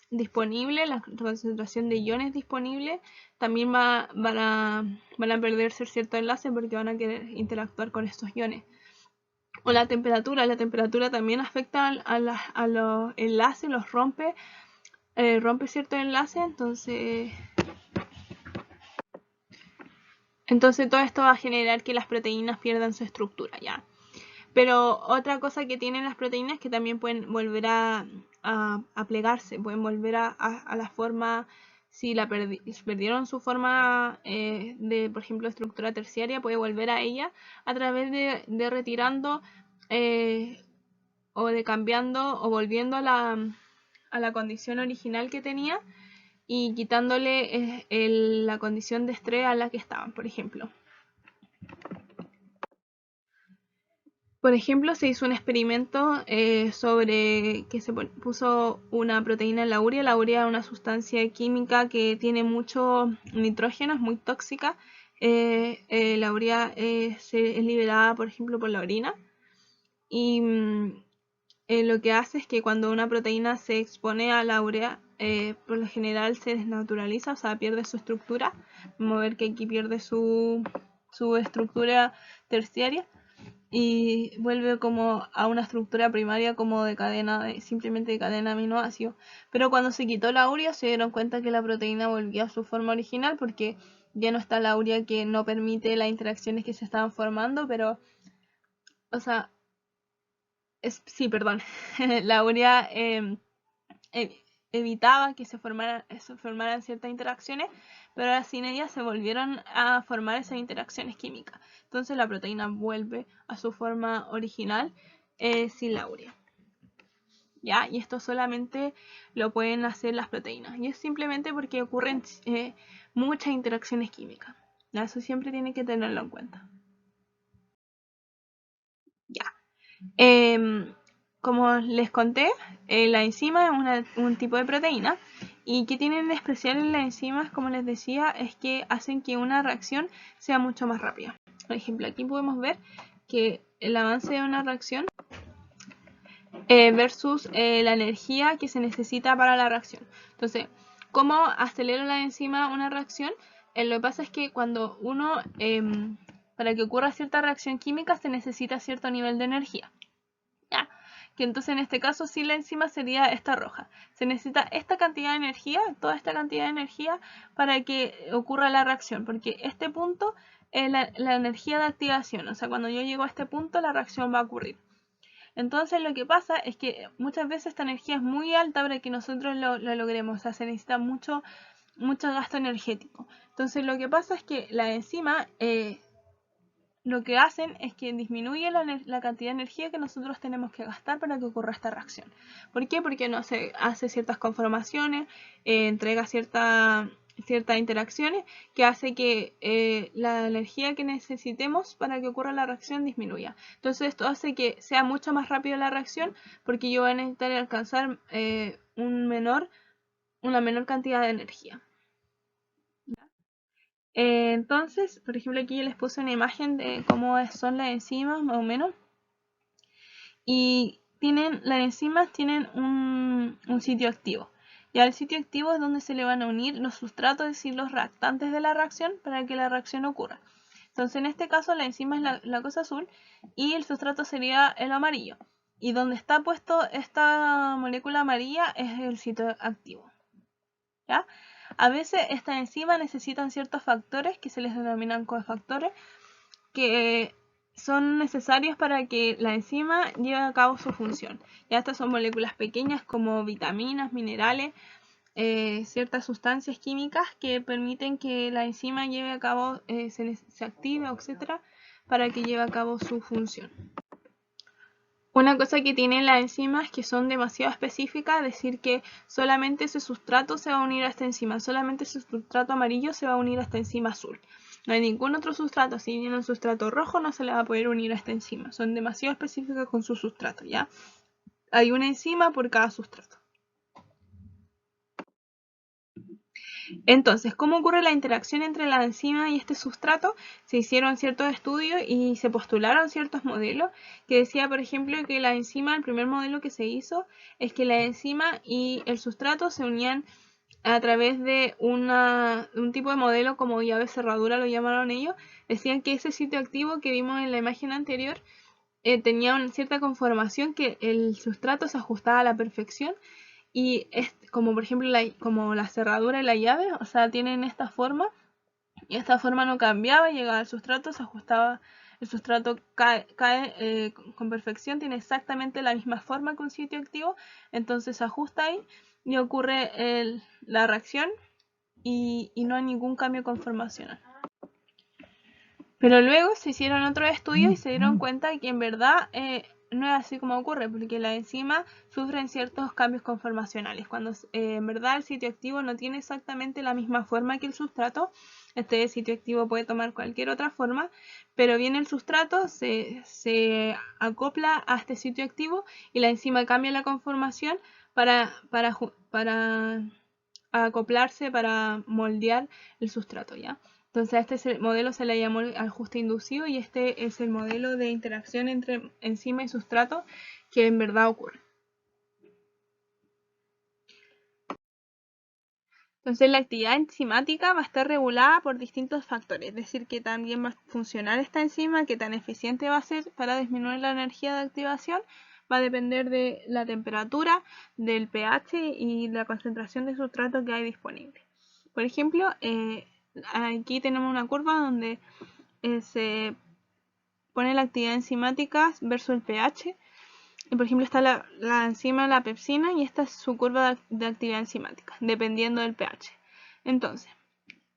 disponible, la concentración de iones disponible, también van a perderse ciertos enlaces porque van a querer interactuar con estos iones. O la temperatura también afecta a los enlaces, los rompe ciertos enlaces, entonces todo esto va a generar que las proteínas pierdan su estructura, ¿ya? Pero otra cosa que tienen las proteínas es que también pueden volver a plegarse, pueden volver a la forma si perdieron su forma de, por ejemplo, estructura terciaria, puede volver a ella a través de retirando o de cambiando o volviendo a la condición original que tenía y quitándole la condición de estrés a la que estaban, por ejemplo. Por ejemplo, se hizo un experimento sobre que se puso una proteína en la urea. La urea es una sustancia química que tiene mucho nitrógeno, es muy tóxica. La urea es liberada, por ejemplo, por la orina. Y lo que hace es que cuando una proteína se expone a la urea, por lo general se desnaturaliza, o sea, pierde su estructura. Vamos a ver que aquí pierde su estructura terciaria y vuelve como a una estructura primaria como de cadena, simplemente de cadena aminoácido. Pero cuando se quitó la urea se dieron cuenta que la proteína volvió a su forma original porque ya no está la urea que no permite las interacciones que se estaban formando, pero, o sea, sí, perdón, la urea evitaba que se formaran ciertas interacciones, pero ahora sin ellas se volvieron a formar esas interacciones químicas. Entonces la proteína vuelve a su forma original sin la urea. ¿Ya? Y esto solamente lo pueden hacer las proteínas. Y es simplemente porque ocurren muchas interacciones químicas. ¿Ya? Eso siempre tienen que tenerlo en cuenta. Ya. Como les conté, la enzima es un tipo de proteína. ¿Y qué tienen de especial en las enzimas? Como les decía, es que hacen que una reacción sea mucho más rápida. Por ejemplo, aquí podemos ver que el avance de una reacción versus la energía que se necesita para la reacción. Entonces, ¿cómo acelera la enzima una reacción? Lo que pasa es que cuando uno, para que ocurra cierta reacción química, se necesita cierto nivel de energía. ¿Ya? Que entonces en este caso sí la enzima sería esta roja. Se necesita esta cantidad de energía, toda esta cantidad de energía para que ocurra la reacción, porque este punto es la energía de activación, o sea, cuando yo llego a este punto la reacción va a ocurrir. Entonces lo que pasa es que muchas veces esta energía es muy alta para que nosotros lo logremos, o sea, se necesita mucho gasto energético. Entonces lo que pasa es que la enzima lo que hacen es que disminuye la cantidad de energía que nosotros tenemos que gastar para que ocurra esta reacción. ¿Por qué? Porque no se hace ciertas conformaciones, entrega ciertas interacciones que hace que la energía que necesitemos para que ocurra la reacción disminuya. Entonces esto hace que sea mucho más rápido la reacción porque yo voy a necesitar alcanzar una menor cantidad de energía. Entonces, por ejemplo, aquí yo les puse una imagen de cómo son las enzimas, más o menos. Y las enzimas tienen un sitio activo. Ya el sitio activo es donde se le van a unir los sustratos, es decir, los reactantes de la reacción para que la reacción ocurra. Entonces, en este caso, la enzima es la cosa azul y el sustrato sería el amarillo. Y donde está puesto esta molécula amarilla es el sitio activo. ¿Ya? A veces estas enzimas necesitan ciertos factores que se les denominan cofactores que son necesarios para que la enzima lleve a cabo su función. Ya estas son moléculas pequeñas como vitaminas, minerales, ciertas sustancias químicas que permiten que la enzima lleve a cabo, se active, etc., para que lleve a cabo su función. Una cosa que tienen las enzimas es que son demasiado específicas, es decir, que solamente ese sustrato se va a unir a esta enzima, solamente ese sustrato amarillo se va a unir a esta enzima azul. No hay ningún otro sustrato, si viene un sustrato rojo no se le va a poder unir a esta enzima, son demasiado específicas con su sustrato, ¿ya? Hay una enzima por cada sustrato. Entonces, ¿cómo ocurre la interacción entre la enzima y este sustrato? Se hicieron ciertos estudios y se postularon ciertos modelos que decía, por ejemplo, que la enzima, el primer modelo que se hizo, es que la enzima y el sustrato se unían a través de un tipo de modelo como llave cerradura, lo llamaron ellos. Decían que ese sitio activo que vimos en la imagen anterior tenía una cierta conformación que el sustrato se ajustaba a la perfección y es como por ejemplo como la cerradura y la llave, o sea, tienen esta forma y esta forma no cambiaba, llegaba al sustrato, se ajustaba, el sustrato cae con perfección, tiene exactamente la misma forma que un sitio activo, entonces se ajusta ahí y ocurre la reacción y no hay ningún cambio conformacional. Pero luego se hicieron otros estudios y se dieron cuenta que en verdad no es así como ocurre, porque las enzimas sufren ciertos cambios conformacionales. Cuando en verdad el sitio activo no tiene exactamente la misma forma que el sustrato, este sitio activo puede tomar cualquier otra forma, pero viene el sustrato, se acopla a este sitio activo y la enzima cambia la conformación para acoplarse, para moldear el sustrato, ¿ya? Entonces este modelo se le llamó el ajuste inducido y este es el modelo de interacción entre enzima y sustrato que en verdad ocurre. Entonces la actividad enzimática va a estar regulada por distintos factores, es decir, que también va a funcionar esta enzima, qué tan eficiente va a ser para disminuir la energía de activación, va a depender de la temperatura, del pH y la concentración de sustrato que hay disponible. Por ejemplo, aquí tenemos una curva donde se pone la actividad enzimática versus el pH. Y por ejemplo está la enzima, la pepsina, y esta es su curva de actividad enzimática, dependiendo del pH. Entonces,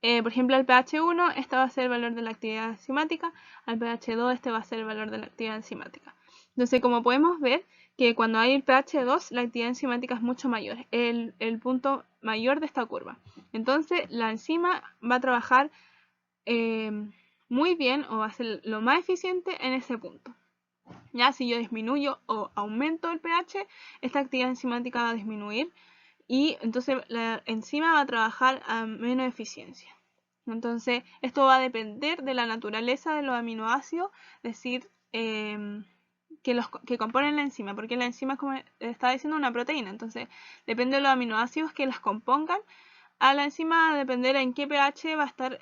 por ejemplo, al pH 1, este va a ser el valor de la actividad enzimática, al pH 2, este va a ser el valor de la actividad enzimática. Entonces, como podemos ver, que cuando hay el pH 2, la actividad enzimática es mucho mayor, el punto mayor de esta curva. Entonces, la enzima va a trabajar muy bien o va a ser lo más eficiente en ese punto. Ya si yo disminuyo o aumento el pH, esta actividad enzimática va a disminuir y entonces la enzima va a trabajar a menos eficiencia. Entonces esto va a depender de la naturaleza de los aminoácidos, es decir, que componen la enzima, porque la enzima, como estaba diciendo, una proteína, entonces depende de los aminoácidos que las compongan. A la enzima va a depender en qué pH va a estar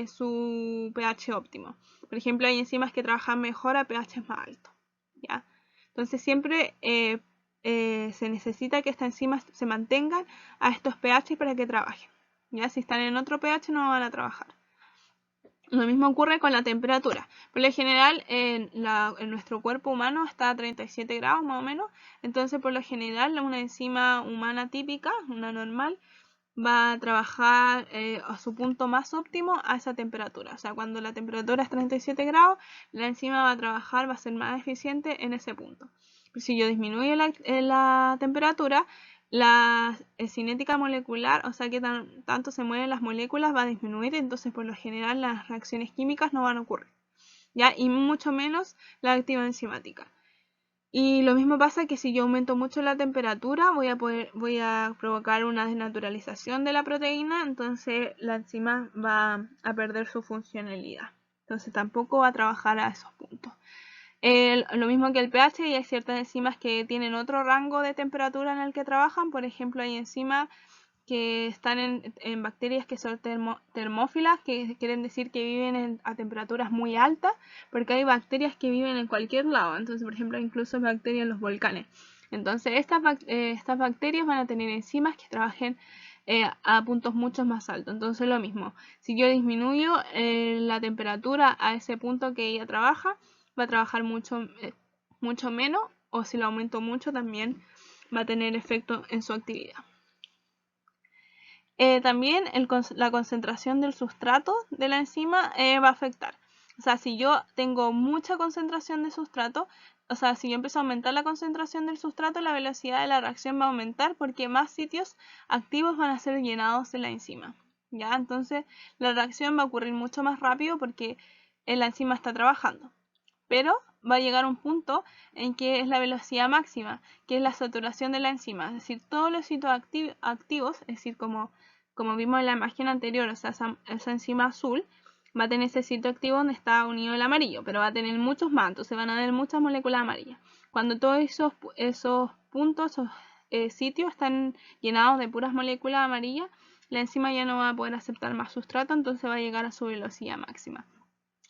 su pH óptimo. Por ejemplo, hay enzimas que trabajan mejor a pH más alto, ¿ya? Entonces siempre se necesita que estas enzimas se mantengan a estos pH para que trabajen. ¿Ya? Si están en otro pH no van a trabajar. Lo mismo ocurre con la temperatura. Por lo general, en nuestro cuerpo humano está a 37 grados más o menos. Entonces, por lo general, una enzima humana típica, una normal, va a trabajar a su punto más óptimo a esa temperatura. O sea, cuando la temperatura es 37 grados, la enzima va a trabajar, va a ser más eficiente en ese punto. Pero si yo disminuyo la temperatura, la cinética molecular, o sea que tanto se mueven las moléculas, va a disminuir, entonces por lo general las reacciones químicas no van a ocurrir, ¿ya? Y mucho menos la actividad enzimática. Y lo mismo pasa que si yo aumento mucho la temperatura, voy a provocar una desnaturalización de la proteína, entonces la enzima va a perder su funcionalidad. Entonces tampoco va a trabajar a esos puntos. Lo mismo que el pH, y hay ciertas enzimas que tienen otro rango de temperatura en el que trabajan. Por ejemplo, hay enzimas que están en bacterias que son termófilas, que quieren decir que viven a temperaturas muy altas, porque hay bacterias que viven en cualquier lado. Entonces, por ejemplo, incluso bacterias en los volcanes. Entonces, estas bacterias van a tener enzimas que trabajen a puntos mucho más altos. Entonces, lo mismo, si yo disminuyo la temperatura a ese punto que ella trabaja, va a trabajar mucho menos, o si lo aumento mucho también va a tener efecto en su actividad. También la concentración del sustrato de la enzima va a afectar. O sea, si yo tengo mucha concentración de sustrato, o sea, si yo empiezo a aumentar la concentración del sustrato, la velocidad de la reacción va a aumentar porque más sitios activos van a ser llenados de la enzima, ¿ya? Entonces, la reacción va a ocurrir mucho más rápido porque la enzima está trabajando. Pero va a llegar un punto en que es la velocidad máxima, que es la saturación de la enzima. Es decir, todos los sitios activos, es decir, como vimos en la imagen anterior, o sea, esa enzima azul, va a tener ese sitio activo donde está unido el amarillo, pero va a tener muchos más, entonces van a haber muchas moléculas amarillas. Cuando todos esos puntos, esos sitios están llenados de puras moléculas amarillas, la enzima ya no va a poder aceptar más sustrato, entonces va a llegar a su velocidad máxima.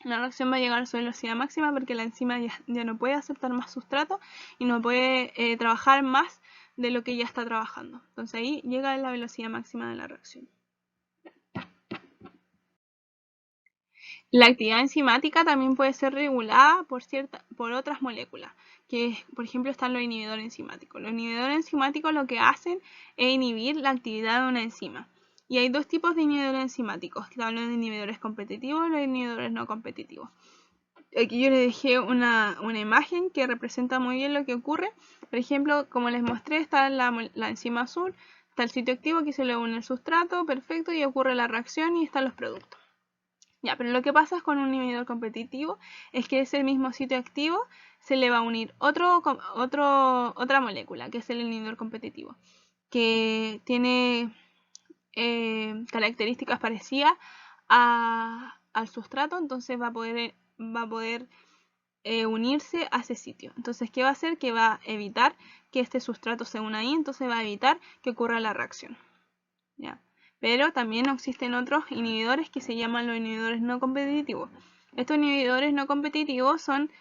La reacción va a llegar a su velocidad máxima porque la enzima ya no puede aceptar más sustrato y no puede trabajar más de lo que ya está trabajando. Entonces ahí llega la velocidad máxima de la reacción. La actividad enzimática también puede ser regulada por otras moléculas, que por ejemplo están los inhibidores enzimáticos. Los inhibidores enzimáticos lo que hacen es inhibir la actividad de una enzima. Y hay dos tipos de inhibidores enzimáticos, que hablan de inhibidores competitivos y los inhibidores no competitivos. Aquí yo les dejé una imagen que representa muy bien lo que ocurre. Por ejemplo, como les mostré, está la enzima azul, está el sitio activo, aquí se le une el sustrato, perfecto, y ocurre la reacción y están los productos. Ya, pero lo que pasa con un inhibidor competitivo es que ese mismo sitio activo se le va a unir otra molécula, que es el inhibidor competitivo, que tiene características parecidas al sustrato, entonces va a poder unirse a ese sitio. Entonces, ¿qué va a hacer? Que va a evitar que este sustrato se una ahí, entonces va a evitar que ocurra la reacción. ¿Ya? Pero también existen otros inhibidores que se llaman los inhibidores no competitivos. Estos inhibidores no competitivos son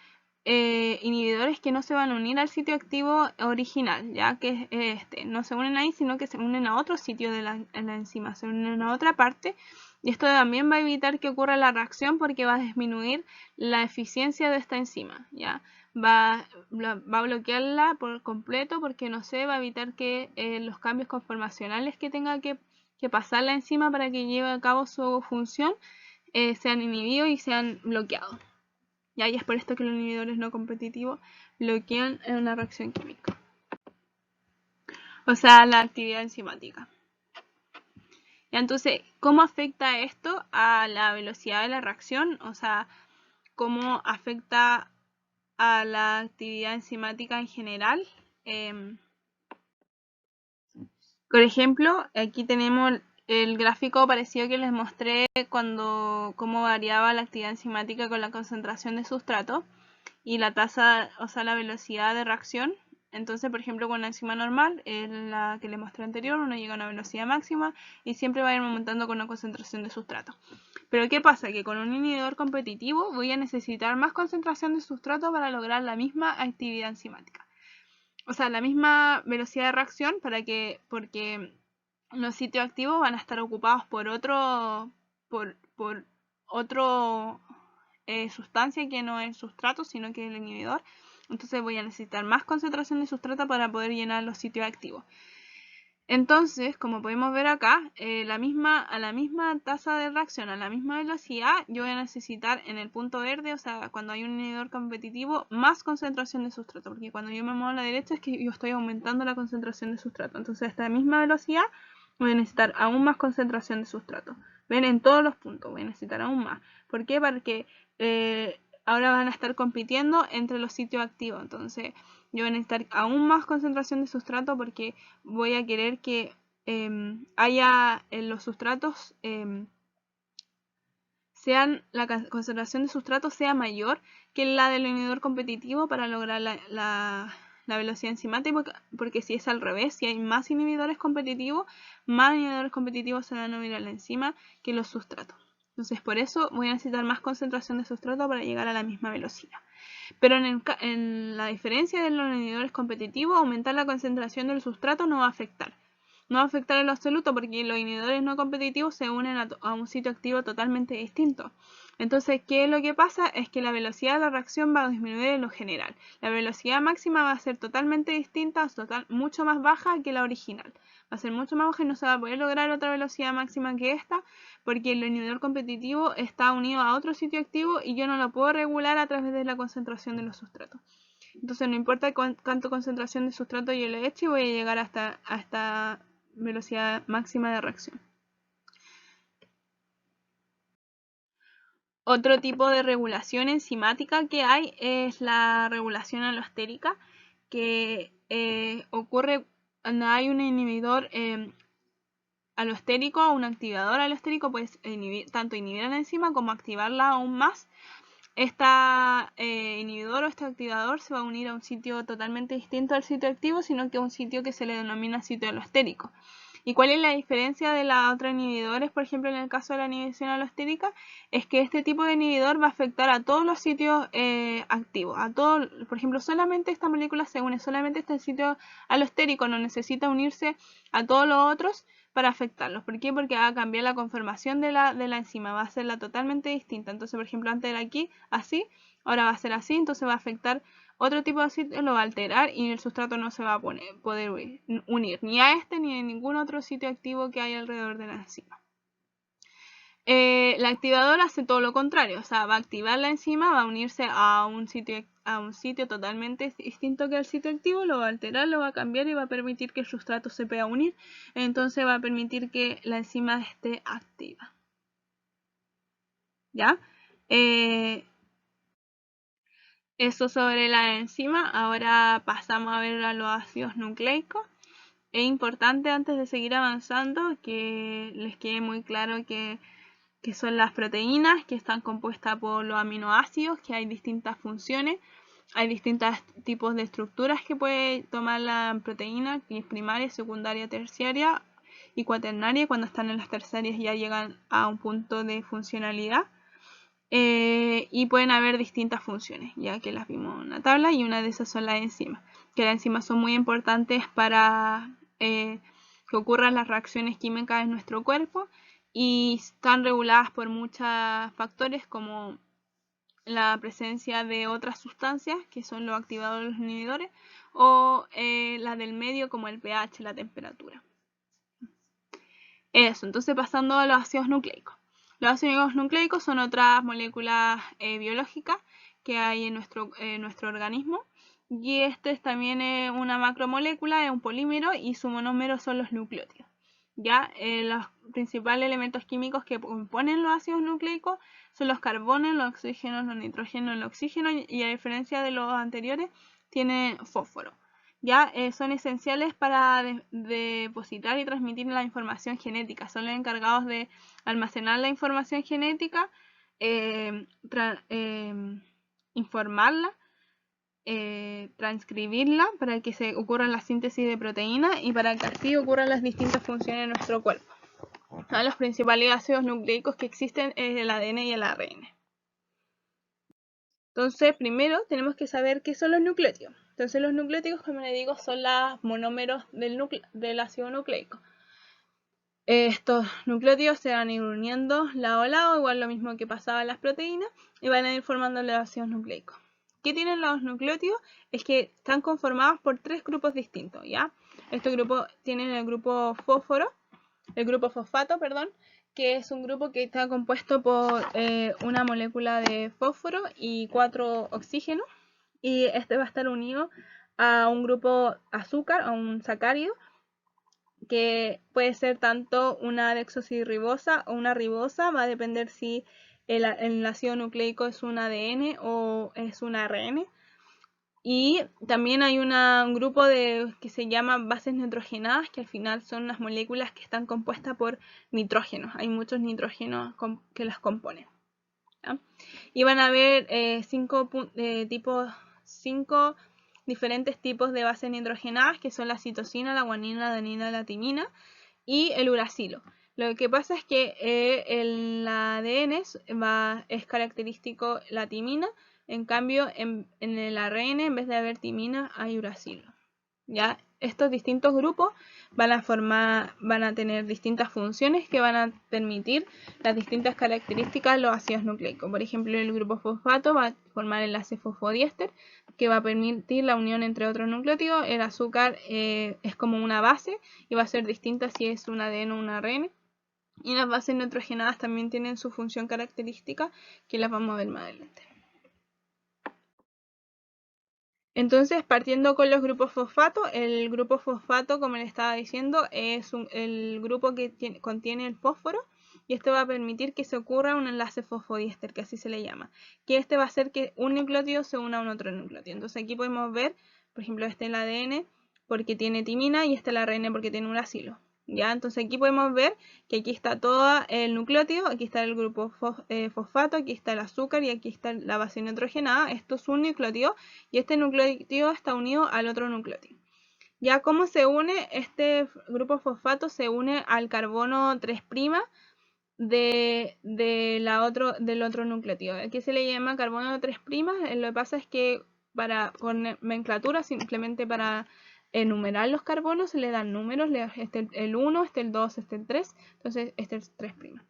inhibidores que no se van a unir al sitio activo original, ya que no se unen ahí, sino que se unen a otro sitio de la enzima, se unen a otra parte, y esto también va a evitar que ocurra la reacción porque va a disminuir la eficiencia de esta enzima, ya va a bloquearla por completo porque no sé, va a evitar que los cambios conformacionales que tenga que pasar la enzima para que lleve a cabo su función sean inhibidos y sean bloqueados. Y es por esto que los inhibidores no competitivos bloquean una reacción química. O sea, la actividad enzimática. Y entonces, ¿cómo afecta esto a la velocidad de la reacción? O sea, ¿cómo afecta a la actividad enzimática en general? Por ejemplo, aquí tenemos el gráfico parecido que les mostré cómo variaba la actividad enzimática con la concentración de sustrato y la tasa, o sea, la velocidad de reacción. Entonces, por ejemplo, con la enzima normal, la que les mostré anterior, uno llega a una velocidad máxima y siempre va a ir aumentando con la concentración de sustrato. Pero ¿qué pasa? Que con un inhibidor competitivo voy a necesitar más concentración de sustrato para lograr la misma actividad enzimática. O sea, la misma velocidad de reacción porque los sitios activos van a estar ocupados por otro sustancia que no es el sustrato, sino que es el inhibidor. Entonces voy a necesitar más concentración de sustrato para poder llenar los sitios activos. Entonces, como podemos ver acá, a la misma tasa de reacción, a la misma velocidad, yo voy a necesitar en el punto verde, o sea, cuando hay un inhibidor competitivo, más concentración de sustrato, porque cuando yo me muevo a la derecha es que yo estoy aumentando la concentración de sustrato. Entonces, a esta misma velocidad voy a necesitar aún más concentración de sustrato. ¿Ven? En todos los puntos voy a necesitar aún más. ¿Por qué? Porque ahora van a estar compitiendo entre los sitios activos. Entonces, yo voy a necesitar aún más concentración de sustrato porque voy a querer que haya en los sustratos la concentración de sustrato sea mayor que la del inhibidor competitivo para lograr la velocidad enzimática, porque si es al revés, si hay más inhibidores competitivos se van a unir a la enzima que los sustratos. Entonces, por eso voy a necesitar más concentración de sustrato para llegar a la misma velocidad. Pero en la diferencia de los inhibidores competitivos, aumentar la concentración del sustrato no va a afectar. No va a afectar en lo absoluto porque los inhibidores no competitivos se unen a un sitio activo totalmente distinto. Entonces, ¿qué es lo que pasa? Es que la velocidad de la reacción va a disminuir en lo general. La velocidad máxima va a ser totalmente distinta, mucho más baja que la original. Va a ser mucho más baja y no se va a poder lograr otra velocidad máxima que esta porque el inhibidor competitivo está unido a otro sitio activo y yo no lo puedo regular a través de la concentración de los sustratos. Entonces, no importa cuánta concentración de sustrato yo le eche, voy a llegar a esta velocidad máxima de reacción. Otro tipo de regulación enzimática que hay es la regulación alostérica, que ocurre cuando hay un inhibidor alostérico o un activador alostérico, pues tanto inhibir a la enzima como activarla aún más. Este inhibidor o este activador se va a unir a un sitio totalmente distinto al sitio activo, sino que a un sitio que se le denomina sitio alostérico. ¿Y cuál es la diferencia de los otros inhibidores? Por ejemplo, en el caso de la inhibición alostérica, es que este tipo de inhibidor va a afectar a todos los sitios activos. Por ejemplo, solamente esta molécula se une, solamente este sitio alostérico, no necesita unirse a todos los otros para afectarlos. ¿Por qué? Porque va a cambiar la conformación de la enzima, va a serla totalmente distinta. Entonces, por ejemplo, antes era aquí así, ahora va a ser así, entonces va a afectar otro tipo de sitio lo va a alterar y el sustrato no se va a poder unir ni a este ni a ningún otro sitio activo que hay alrededor de la enzima. La activadora hace todo lo contrario, o sea, va a activar la enzima, va a unirse a un sitio totalmente distinto que el sitio activo, lo va a alterar, lo va a cambiar y va a permitir que el sustrato se pueda unir, entonces va a permitir que la enzima esté activa. ¿Ya? Eso sobre la enzima. Ahora pasamos a ver a los ácidos nucleicos. Es importante antes de seguir avanzando que les quede muy claro que son las proteínas, que están compuestas por los aminoácidos, que hay distintas funciones, hay distintos tipos de estructuras que puede tomar la proteína, que es primaria, secundaria, terciaria y cuaternaria. Cuando están en las terciarias ya llegan a un punto de funcionalidad. Y pueden haber distintas funciones, ya que las vimos en la tabla, y una de esas son las enzimas, que las enzimas son muy importantes para que ocurran las reacciones químicas en nuestro cuerpo y están reguladas por muchos factores como la presencia de otras sustancias, que son los activadores, los inhibidores, o la del medio como el pH, la temperatura. Eso, entonces pasando a los ácidos nucleicos. Los ácidos nucleicos son otras moléculas biológicas que hay en nuestro organismo, y este también es una macromolécula, es un polímero, y su monómero son los nucleótidos. ¿Ya? Los principales elementos químicos que componen los ácidos nucleicos son los carbonos, los oxígenos, los nitrógenos, el oxígeno, y a diferencia de los anteriores, tiene fósforo. ¿Ya? Son esenciales para depositar y transmitir la información genética. Son los encargados de almacenar la información genética, informarla, transcribirla para que se ocurra la síntesis de proteínas y para que así ocurran las distintas funciones de nuestro cuerpo. Los principales ácidos nucleicos que existen es el ADN y el ARN. Entonces, primero tenemos que saber qué son los nucleótidos. Entonces, los nucleótidos, como les digo, son los monómeros del ácido nucleico. Estos nucleótidos se van a ir uniendo lado a lado, igual lo mismo que pasaba en las proteínas, y van a ir formando los ácidos nucleicos. ¿Qué tienen los nucleótidos? Es que están conformados por tres grupos distintos, ¿ya? Estos grupos tienen el grupo fosfato, que es un grupo que está compuesto por una molécula de fósforo y 4 oxígenos, y este va a estar unido a un grupo azúcar, a un sacárido, que puede ser tanto una desoxirribosa o una ribosa, va a depender si el ácido nucleico es un ADN o es un ARN. Y también hay un grupo que se llama bases nitrogenadas, que al final son las moléculas que están compuestas por nitrógenos. Hay muchos nitrógenos que las componen. ¿Ya? Y van a haber 5 diferentes tipos de bases nitrogenadas, que son la citosina, la guanina, la adenina, la timina y el uracilo. Lo que pasa es que el ADN es característico la timina, en cambio en el ARN, en vez de haber timina, hay uracilo. ¿Ya? Estos distintos grupos van a tener distintas funciones que van a permitir las distintas características de los ácidos nucleicos. Por ejemplo, el grupo fosfato va a formar el enlace fosfodiéster, que va a permitir la unión entre otros nucleótidos. El azúcar es como una base y va a ser distinta si es un ADN o un ARN. Y las bases nitrogenadas también tienen su función característica, que las vamos a ver más adelante. Entonces, partiendo con los grupos fosfato, el grupo fosfato, como les estaba diciendo, es el grupo que contiene el fósforo, y esto va a permitir que se ocurra un enlace fosfodiéster, que así se le llama, que este va a hacer que un nucleótido se una a un otro nucleótido. Entonces aquí podemos ver, por ejemplo, este es el ADN porque tiene timina y este es el ARN porque tiene uracilo. ¿Ya? Entonces aquí podemos ver que aquí está todo el nucleótido, aquí está el grupo fosfato, aquí está el azúcar y aquí está la base nitrogenada. Esto es un nucleótido y este nucleótido está unido al otro nucleótido. ¿Ya? ¿Cómo se une? Este grupo fosfato se une al carbono 3' del otro nucleótido. Aquí se le llama carbono 3'. Lo que pasa es que con nomenclatura, simplemente para enumerar los carbonos, se le dan números, este el 1, este el 2, este el 3, entonces este es 3'.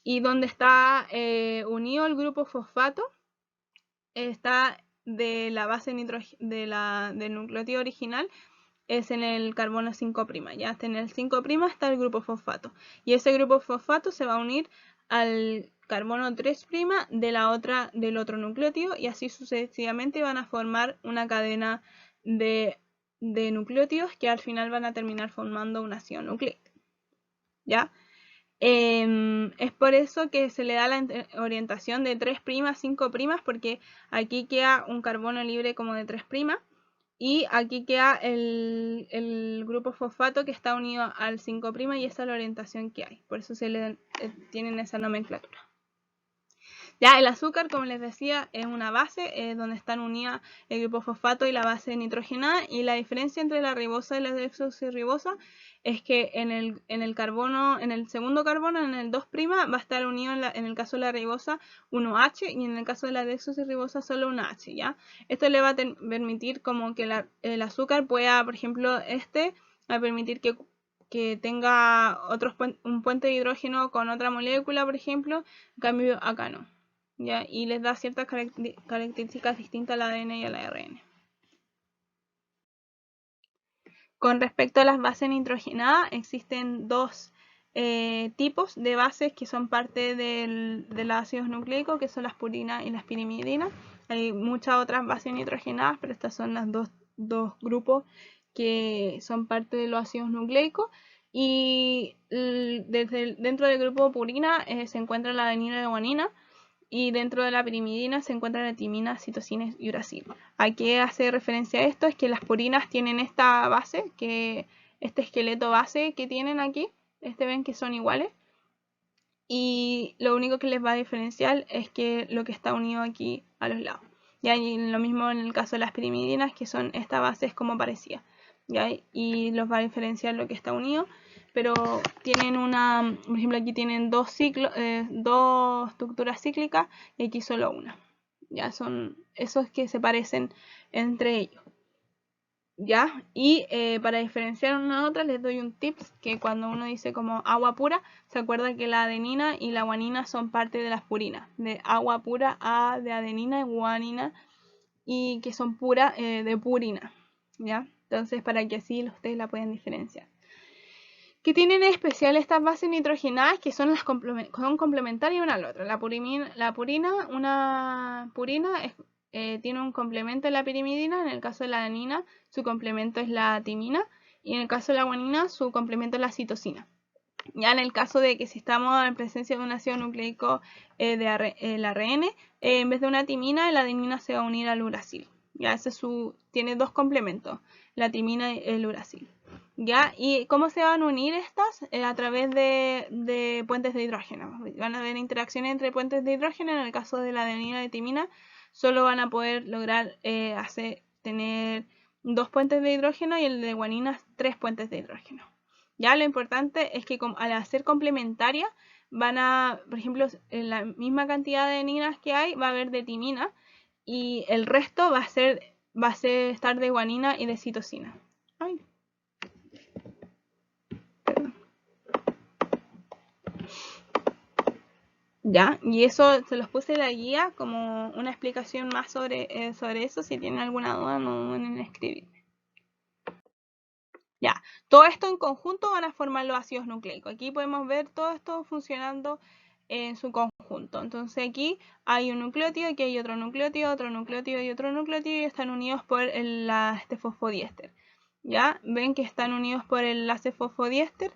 Y donde está unido el grupo fosfato, está de la base del nucleótido original es en el carbono 5', ya está en el 5' está el grupo fosfato, y ese grupo fosfato se va a unir al carbono 3' del otro nucleótido, y así sucesivamente van a formar una cadena de nucleótidos que al final van a terminar formando un ácido nucleico, ¿ya? Es por eso que se le da la orientación de 3', 5', porque aquí queda un carbono libre como de 3', y aquí queda el grupo fosfato que está unido al 5', y esa es la orientación que hay. Por eso tienen esa nomenclatura. Ya el azúcar, como les decía, es una base donde están unidas el grupo fosfato y la base nitrogenada, y la diferencia entre la ribosa y la desoxirribosa es que en el carbono, en el segundo carbono, en el 2' va a estar unido en el caso de la ribosa 1H, y en el caso de la desoxirribosa solo una H, ¿ya? Esto le va a permitir como que el azúcar pueda, por ejemplo, va a permitir que tenga un puente de hidrógeno con otra molécula, por ejemplo, en cambio acá no. ¿Ya? Y les da ciertas características distintas al ADN y al ARN. Con respecto a las bases nitrogenadas, existen dos tipos de bases que son parte de los ácidos nucleicos, que son las purinas y las pirimidinas. Hay muchas otras bases nitrogenadas, pero estas son las dos grupos que son parte de los ácidos nucleicos. Y dentro del grupo purina se encuentra la adenina y la guanina, y dentro de la pirimidina se encuentran la timina, citosina y uracil. ¿A qué hace referencia esto? Es que las purinas tienen esta base, este esqueleto base que tienen aquí, ven que son iguales, y lo único que les va a diferenciar es que lo que está unido aquí a los lados. Y lo mismo en el caso de las pirimidinas, que son esta base es como parecía, ¿ya? Y los va a diferenciar lo que está unido, pero tienen por ejemplo aquí tienen dos estructuras cíclicas y aquí solo una. Ya son esos que se parecen entre ellos. ¿Ya? Y para diferenciar una a otra les doy un tips, que cuando uno dice como agua pura, se acuerda que la adenina y la guanina son parte de las purinas, de agua pura a de adenina y guanina, y que son puras de purina, ¿ya? Entonces para que así ustedes la puedan diferenciar. ¿Qué tienen en especial estas bases nitrogenadas? Que son son complementarias una a la otra. Una purina tiene un complemento de la pirimidina. En el caso de la adenina, su complemento es la timina, y en el caso de la guanina, su complemento es la citosina. Ya en el caso de que si estamos en presencia de un ácido nucleico el ARN, en vez de una timina, la adenina se va a unir al uracil. Ya tiene dos complementos, la timina y el uracil. ¿Ya? ¿Y cómo se van a unir estas? A través de puentes de hidrógeno. Van a haber interacciones entre puentes de hidrógeno. En el caso de la adenina y timina, solo van a poder lograr tener 2 puentes de hidrógeno, y el de guanina 3 puentes de hidrógeno. Ya lo importante es que al ser complementaria, por ejemplo, en la misma cantidad de adeninas que hay, va a haber de timina, y el resto va a estar de guanina y de citosina. Ay. Ya, y eso se los puse en la guía como una explicación más sobre eso. Si tienen alguna duda, no duden en escribirme. Ya, todo esto en conjunto van a formar los ácidos nucleicos. Aquí podemos ver todo esto funcionando en su conjunto. Entonces aquí hay un nucleótido, aquí hay otro nucleótido y otro nucleótido, y están unidos por este fosfodiéster. ¿Ya? Ven que están unidos por el enlace fosfodiéster,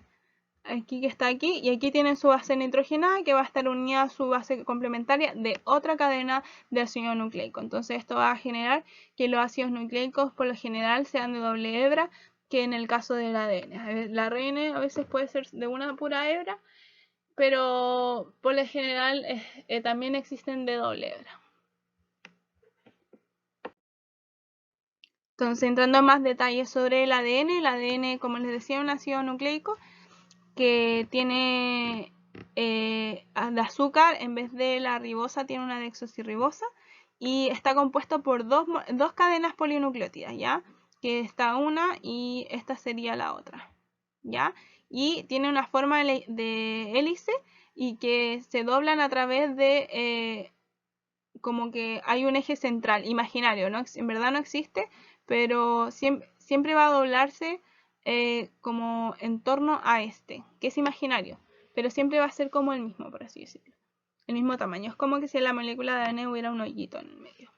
aquí que está aquí, y aquí tienen su base nitrogenada, que va a estar unida a su base complementaria de otra cadena de ácido nucleico. Entonces esto va a generar que los ácidos nucleicos por lo general sean de doble hebra, que en el caso del ADN. El ARN a veces puede ser de una pura hebra, pero por lo general también existen de doble hebra. Entonces, entrando en más detalles sobre el ADN, como les decía, es un ácido nucleico que tiene de azúcar, en vez de la ribosa tiene una desoxirribosa, y está compuesto por dos cadenas polinucleótidas, ¿ya? Que está una y esta sería la otra, ¿ya? Y tiene una forma de hélice, y que se doblan a través de como que hay un eje central, imaginario, ¿no? En verdad no existe, pero siempre va a doblarse como en torno a este, que es imaginario, pero siempre va a ser como el mismo, por así decirlo, el mismo tamaño. Es como que si en la molécula de ADN hubiera un hoyito en el medio,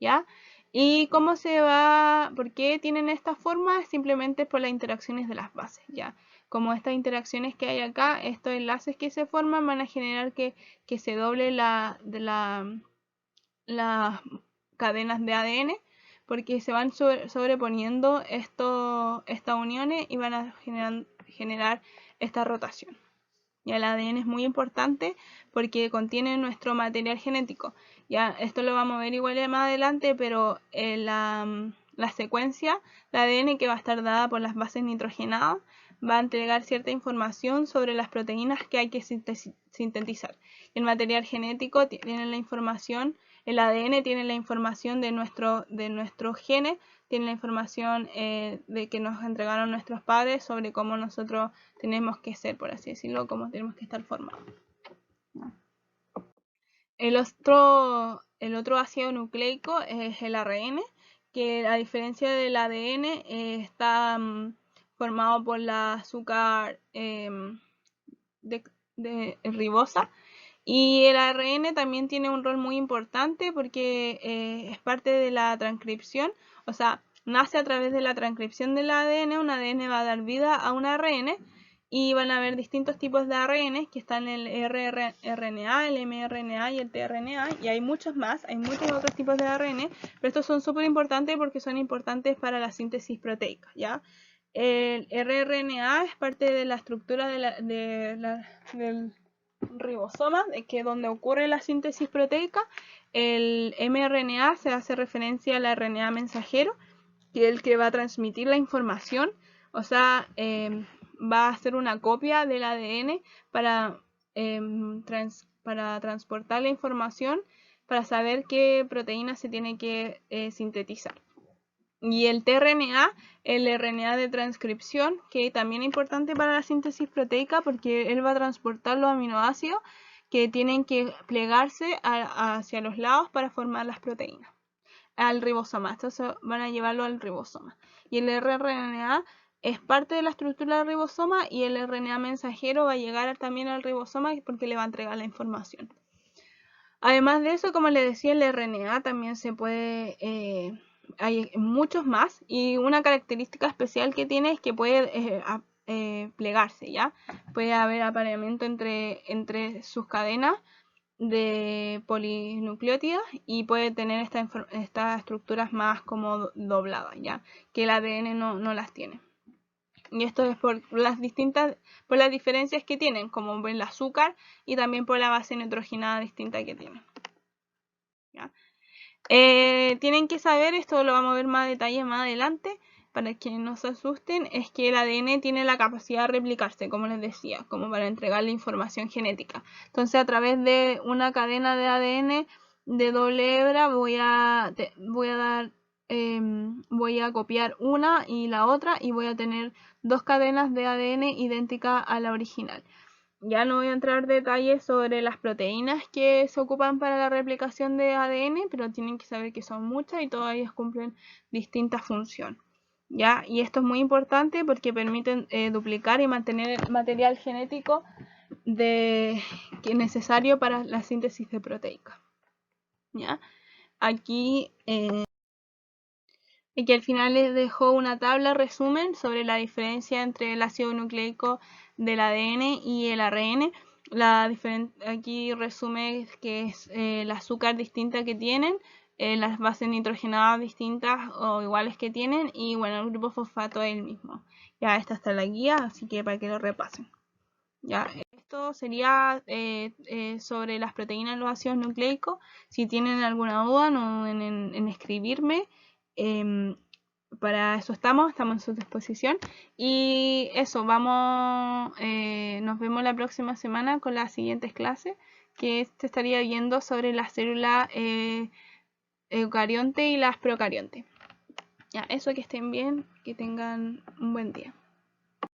¿ya? ¿Y cómo se va? ¿Por qué tienen esta forma? Simplemente por las interacciones de las bases, ¿ya? Como estas interacciones que hay acá, estos enlaces que se forman van a generar que se doble las cadenas de ADN, porque se van sobreponiendo estas uniones y van a generar esta rotación. Y el ADN es muy importante porque contiene nuestro material genético. Ya esto lo vamos a ver igual más adelante, pero la secuencia de ADN que va a estar dada por las bases nitrogenadas va a entregar cierta información sobre las proteínas que hay que sintetizar. El material genético tiene la información, el ADN tiene la información de nuestros genes, tiene la información de que nos entregaron nuestros padres sobre cómo nosotros tenemos que ser, por así decirlo, cómo tenemos que estar formados. El otro ácido nucleico es el ARN, que a diferencia del ADN está formado por la azúcar de ribosa. Y el ARN también tiene un rol muy importante porque es parte de la transcripción, o sea, nace a través de la transcripción del ADN, un ADN va a dar vida a un ARN y van a haber distintos tipos de ARN que están el rRNA, el mRNA y el tRNA, y hay muchos más, hay muchos otros tipos de ARN, pero estos son súper importantes porque son importantes para la síntesis proteica, ¿ya? El rRNA es parte de la estructura del ribosoma, que es donde ocurre la síntesis proteica. El mRNA se hace referencia al RNA mensajero, que es el que va a transmitir la información, o sea, va a hacer una copia del ADN para transportar la información, para saber qué proteína se tiene que sintetizar. Y el tRNA, el RNA de transcripción, que también es importante para la síntesis proteica porque él va a transportar los aminoácidos que tienen que plegarse hacia los lados para formar las proteínas, al ribosoma. Entonces van a llevarlo al ribosoma. Y el rRNA es parte de la estructura del ribosoma y el RNA mensajero va a llegar también al ribosoma porque le va a entregar la información. Además de eso, como les decía, el RNA también se puede... hay muchos más y una característica especial que tiene es que puede plegarse, ¿ya? Puede haber apareamiento entre sus cadenas de polinucleótidas y puede tener estas estructuras más como dobladas, ¿ya? Que el ADN no las tiene. Y esto es por las diferencias que tienen, como el azúcar y también por la base nitrogenada distinta que tienen, ¿ya? Tienen que saber, esto lo vamos a ver más a detalle más adelante, para que no se asusten, es que el ADN tiene la capacidad de replicarse, como les decía, como para entregar la información genética. Entonces, a través de una cadena de ADN de doble hebra voy a copiar una y la otra y voy a tener dos cadenas de ADN idénticas a la original. Ya no voy a entrar en detalles sobre las proteínas que se ocupan para la replicación de ADN, pero tienen que saber que son muchas y todas ellas cumplen distintas funciones, ¿ya? Y esto es muy importante porque permiten duplicar y mantener el material genético que es necesario para la síntesis de proteica, ¿ya? Aquí al final les dejo una tabla resumen sobre la diferencia entre el ácido nucleico del ADN y el ARN. Aquí resume que es el azúcar distinta que tienen, las bases nitrogenadas distintas o iguales que tienen y bueno, el grupo fosfato es el mismo. Ya esta está la guía, así que para que lo repasen. Ya, esto sería sobre las proteínas y los ácidos nucleicos. Si tienen alguna duda, no duden en escribirme. Para eso estamos en su disposición. Y eso, nos vemos la próxima semana con las siguientes clases, que se estaría viendo sobre las células eucarionte y las procarionte. Ya, eso, que estén bien, que tengan un buen día.